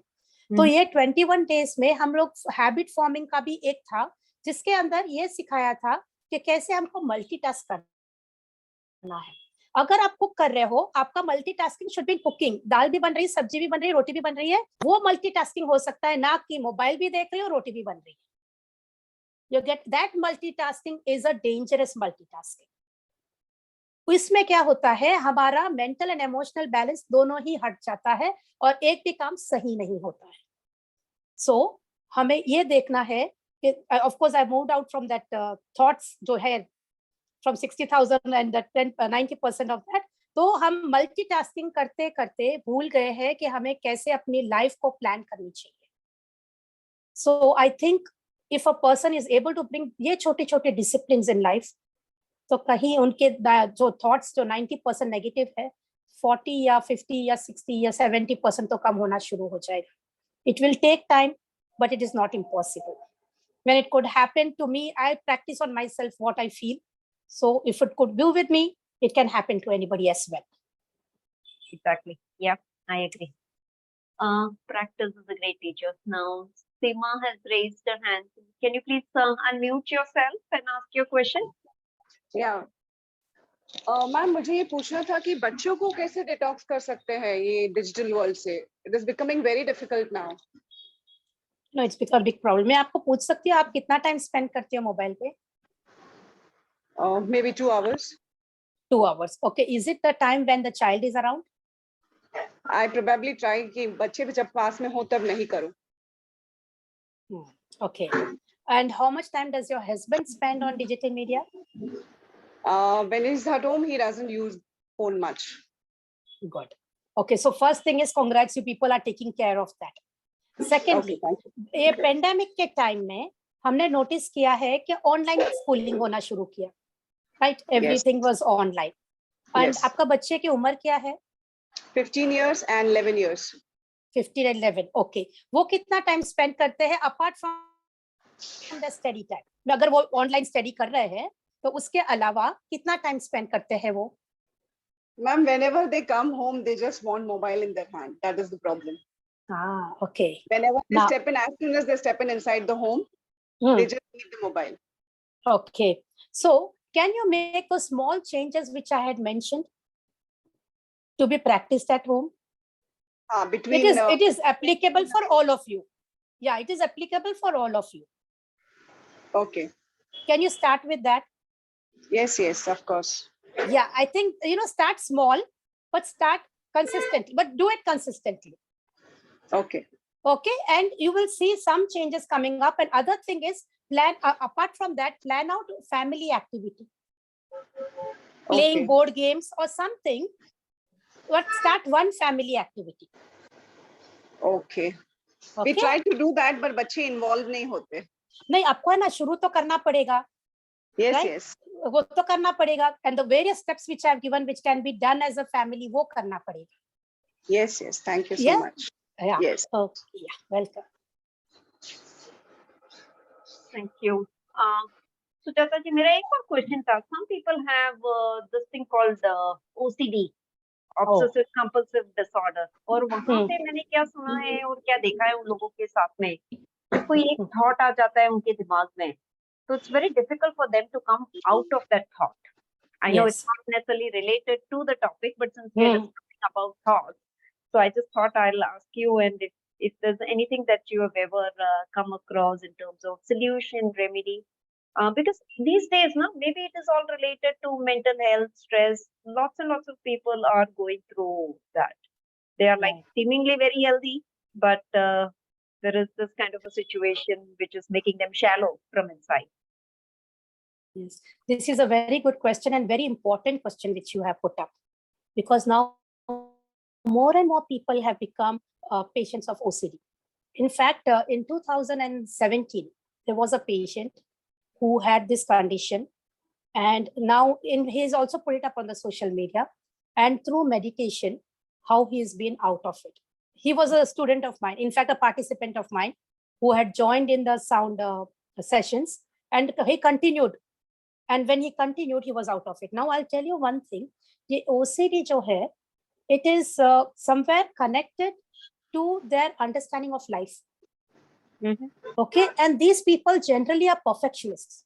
तो ये 21 डेज में हम लोग हैबिट फॉर्मिंग का भी एक था, जिसके अंदर ये सिखाया था कि कैसे हमको मल्टीटास्क करना है। अगर आप कुक कर रहे हो, आपका मल्टीटास्किंग शुड बी कुकिंग। दाल भी बन रही है, सब्जी भी बन रही है, रोटी भी बन रही है, वो मल्टीटास्किंग हो सकता है, ना कि मोबाइल भी देख रही हो, रोटी भी बन रही है। You get that multitasking is a dangerous multitasking. इसमें क्या होता है, हमारा मेंटल एंड इमोशनल बैलेंस दोनों ही हट जाता है और एक भी काम सही नहीं होता है। सो हमें ये देखना है कि of course I moved out from that thoughts जो है फ्रॉम 60,000 एंड 90% ऑफ दैट। तो हम मल्टीटास्किंग करते करते भूल गए हैं कि हमें कैसे अपनी लाइफ को प्लान करनी चाहिए। So I think if a person is able to bring ये छोटे छोटे डिसिप्लिन इन लाइफ, तो कहीं उनके जो थॉट्स जो 90% नेगेटिव है, 40 या 50 या 60 या 70% तो कम होना शुरू हो जाएगा। It will take time, but it is not impossible. When it could happen to me, I practice on myself what I feel. So if it could do with me, it can happen to anybody as well. Exactly. Yeah, I agree. Practice is a great teacher. Now, Seema has raised her hand. Can you please unmute yourself and ask your question? Yeah. Ma'am, मुझे ये पूछना था कि बच्चों को कैसे detox कर सकते हैं ये डिजिटल वर्ल्ड से? It is becoming very difficult now. No, it's become a big problem. मैं आपको पूछ सकती हूँ, आप कितना टाइम स्पेंड करते हो मोबाइल पे? Maybe 2 hours. 2 hours. Okay. Is it the time when the child is around? I probably try कि बच्चे भी जब पास में हो तब नहीं करूँ। Okay. And how much time does your husband spend on digital media? When he's at home, he doesn't use phone much. Good. Okay. So first thing is, congrats, you people are taking care of that. Secondly, Okay, thank you. ये pandemic के time में हमने notice किया है कि online schooling होना शुरू किया, right? Everything was online. And Yes. आपका बच्चे की उम्र क्या है? 15 years and 11 years. 15 and 11. Okay. वो कितना टाइम स्पेंड करते हैं apart from the study time? अगर वो ऑनलाइन स्टडी कर रहे हैं तो उसके अलावा कितना टाइम स्पेंड करते हैं वो? Ma'am, whenever they come home, they just want mobile in their hand. That is the problem. Okay. Whenever they Now- step in, as soon as they step in inside the home, they just need the mobile. Okay. So can you make those small changes which I had mentioned to be practiced at home? Between It is applicable for all of you. Yeah, it is applicable for all of you. Okay. Can you start with that? Yes, of course. Yeah, I think, start small, but start consistently, but do it consistently. Okay. Okay. And you will see some changes coming up. And other thing is, apart from that, plan out family activity, playing Okay. board games or something, but start one family activity. Okay. We Okay. try to do that, but बच्चे involved नहीं होते. नहीं, आपको है ना, शुरू तो करना पड़ेगा। Yes, Right? yes. वो तो करना पड़ेगा। And the various steps which I have given, which can be done as a family, वो करना पड़ेगा। Yes. Thank you so Yeah. much. Yeah. Yes. Okay. Yeah. Welcome. Thank you. Sujata ji, मेरा एक और क्वेश्चन था. Some people have this thing called OCD, obsessive compulsive disorder. और वहाँ पे मैंने क्या सुना है और क्या देखा है उन लोगों के साथ में कोई एक थॉट आ जाता है उनके दिमाग में, so it's very difficult for them to come out of that thought. I know it's Yes. not necessarily related to the topic, but since we're discussing about thoughts, so I just thought I'll ask you, and if there's anything that you have ever come across in terms of solution, remedy, because these days, now maybe it is all related to mental health, stress. Lots and lots of people are going through that. They are like Right. seemingly very healthy, but there is this kind of a situation which is making them shallow from inside. Yes, this is a very good question and very important question which you have put up, because now more and more people have become patients of OCD. In fact, in 2017, there was a patient who had this condition, and now he's also put it up on the social media, and through meditation, how he's been out of it. He was a student of mine, in fact, a participant of mine who had joined in the sound sessions, and he continued. And when he continued, he was out of it. Now I'll tell you one thing: the OCD जो है, it is somewhere connected to their understanding of life. Okay, and these people generally are perfectionists.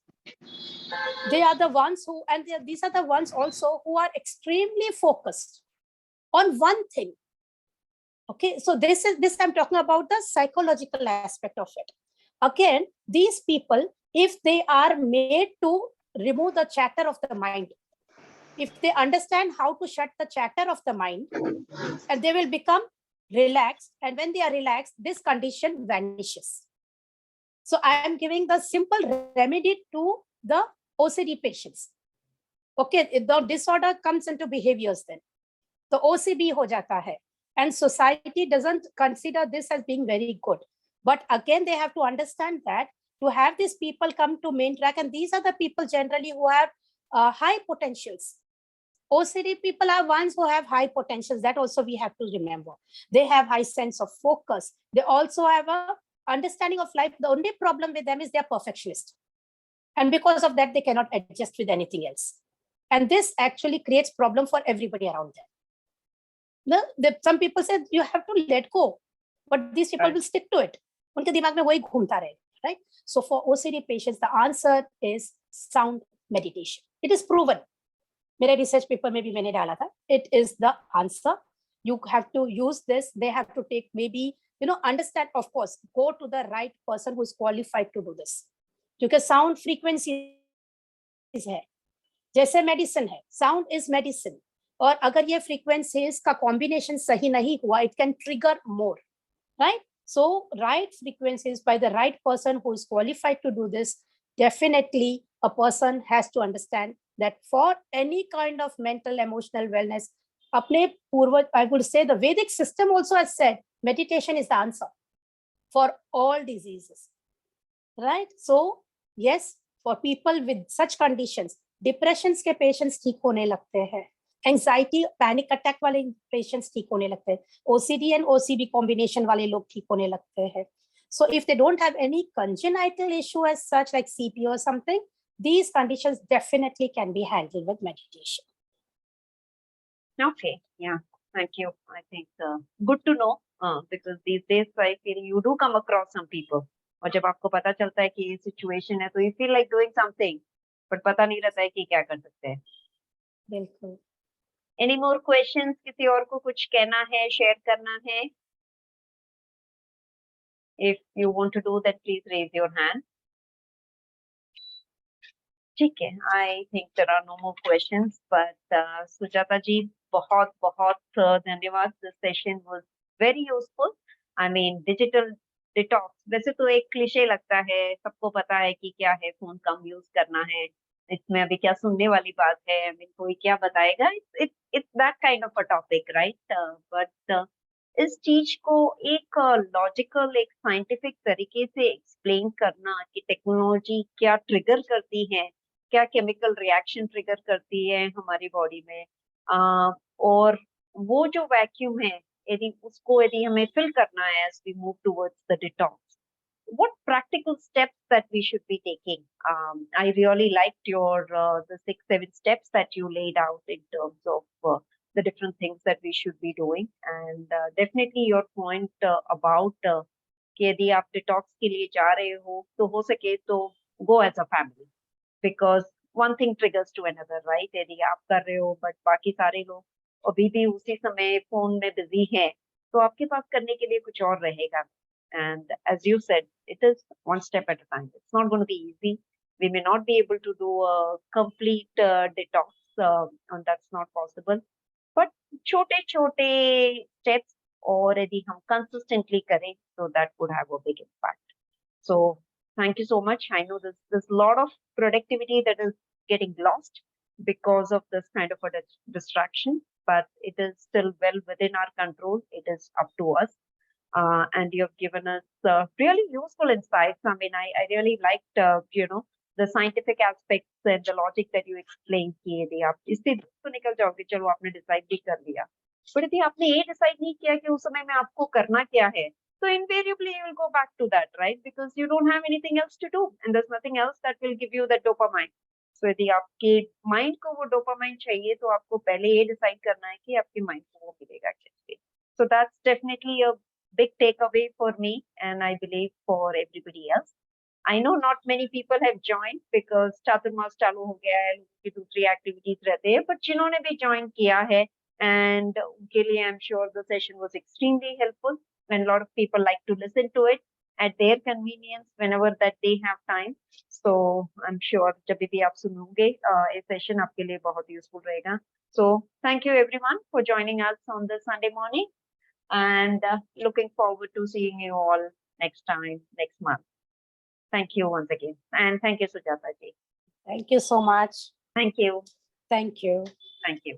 They are the ones who, and these are the ones also who are extremely focused on one thing. Okay, so this I'm talking about the psychological aspect of it. Again, these people, if they are made to remove the chatter of the mind, if they understand how to shut the chatter of the mind, and they will become relaxed, and when they are relaxed, this condition vanishes. So I am giving the simple remedy to the OCD patients. Okay, the disorder comes into behaviors then. The OCD ho jata hai. And society doesn't consider this as being very good. But again, they have to understand that to have these people come to main track, and these are the people generally who have high potentials. OCD people are ones who have high potentials. That also we have to remember. They have high sense of focus. They also have a understanding of life. The only problem with them is they're perfectionist. And because of that, they cannot adjust with anything else. And this actually creates problem for everybody around them. Some people said you have to let go, but these people will stick to it. उनके दिमाग में वही घूमता रहेगा, right? So for OCD patients, the answer is sound meditation. It is proven. मेरे research paper में भी मैंने डाला था. It is the answer. You have to use this. They have to take maybe, understand, of course, go to the right person who is qualified to do this. Because sound frequency है, जैसे medicine है, sound is medicine. और अगर ये frequencies का combination सही नहीं हुआ, it can trigger more, right? So right frequencies by the right person who is qualified to do this, definitely a person has to understand that for any kind of mental, emotional wellness, अपने पूर्वज, I would say the Vedic system also has said, meditation is the answer for all diseases, right? So yes, for people with such conditions, depressions के patients ठीक होने लगते हैं, anxiety panic attack वाले patients ठीक होने लगते हैं, ओसीडी एंड ओसीबी कॉम्बिनेशन वाले लोग ठीक होने लगते हैं. So if they don't have any congenital issue as such like CP or something, these conditions definitely can be handled with meditation. Okay, yeah, thank you. I think good to know because these days I feel you do come across some people. और जब आपको पता चलता है कि ये situation है, तो you feel like doing something, but पता नहीं रहता है कि क्या कर सकते हैं. बिल्कुल. Any more questions? किसी और को कुछ कहना है, share करना है? If you want to do that, please raise your hand. ठीक है, I think there are no more questions, but Sujata जी बहुत बहुत धन्यवाद. This session was very useful. I mean, digital detox वैसे तो एक क्लीशे लगता है, सबको पता है कि क्या है, फोन कम यूज करना है, इसमें अभी क्या सुनने वाली बात है, I mean, कोई क्या बताएगा. It's that kind of a topic, right? But इस चीज को एक लॉजिकल, एक साइंटिफिक तरीके से एक्सप्लेन करना कि टेक्नोलॉजी क्या ट्रिगर करती है, क्या केमिकल रिएक्शन ट्रिगर करती है हमारी बॉडी में, और वो जो वैक्यूम है यदि हमें फिल करना है as we move towards the detox, what practical steps that we should be taking? I really liked your the 6-7 steps that you laid out in terms of the different things that we should be doing, and definitely your point about कि यदि आप detox के लिए जा रहे हो तो हो सके तो go as a family, because one thing triggers to another, right? यदि आप कर रहे हो बट बाकी सारे लोग अभी भी उसी समय फोन में बिजी हैं, तो आपके पास करने के लिए कुछ और रहेगा. And as you said, it is one step at a time. It's not going to be easy. We may not be able to do a complete detox, and that's not possible. But छोटे छोटे steps, और यदि हम consistently करें, so that would have a big impact. So thank you so much. I know there's a lot of productivity that is getting lost because of this kind of a distraction, but it is still well within our control. It is up to us. And you have given us really useful insights. I mean, I really liked, the scientific aspects and the logic that you explained. कि यदि आप इससे तो निकल जाओगे, चलो आपने decide भी कर लिया, पर यदि आपने ये डिसाइड नहीं किया कि उस समय में आपको करना क्या है, so invariably you will go back to that, right? Because you don't have anything else to do, and there's nothing else that will give you that dopamine. So यदि आपके माइंड को वो डोपामाइन चाहिए, तो आपको पहले ये डिसाइड करना है कि आपके माइंड को वो मिलेगा कैसे. So that's definitely a big takeaway for me, and I believe for everybody else. I know not many people have joined because चातुर्मास चालू हो गया है, लोगों की दूसरी एक्टिविटीज रहते हैं, but जिन्होंने भी ज्वाइन किया है, and उनके लिए I'm sure the session was extremely helpful, and a lot of people like to listen to it at their convenience whenever that they have time. So I'm sure जब भी आप सुनोगे ये session आपके लिए बहुत useful रहेगा. So thank you everyone for joining us on this Sunday morning, and looking forward to seeing you all next time, next month. Thank you once again. And thank you, Sujata ji. Thank you so much. Thank you. Thank you. Thank you.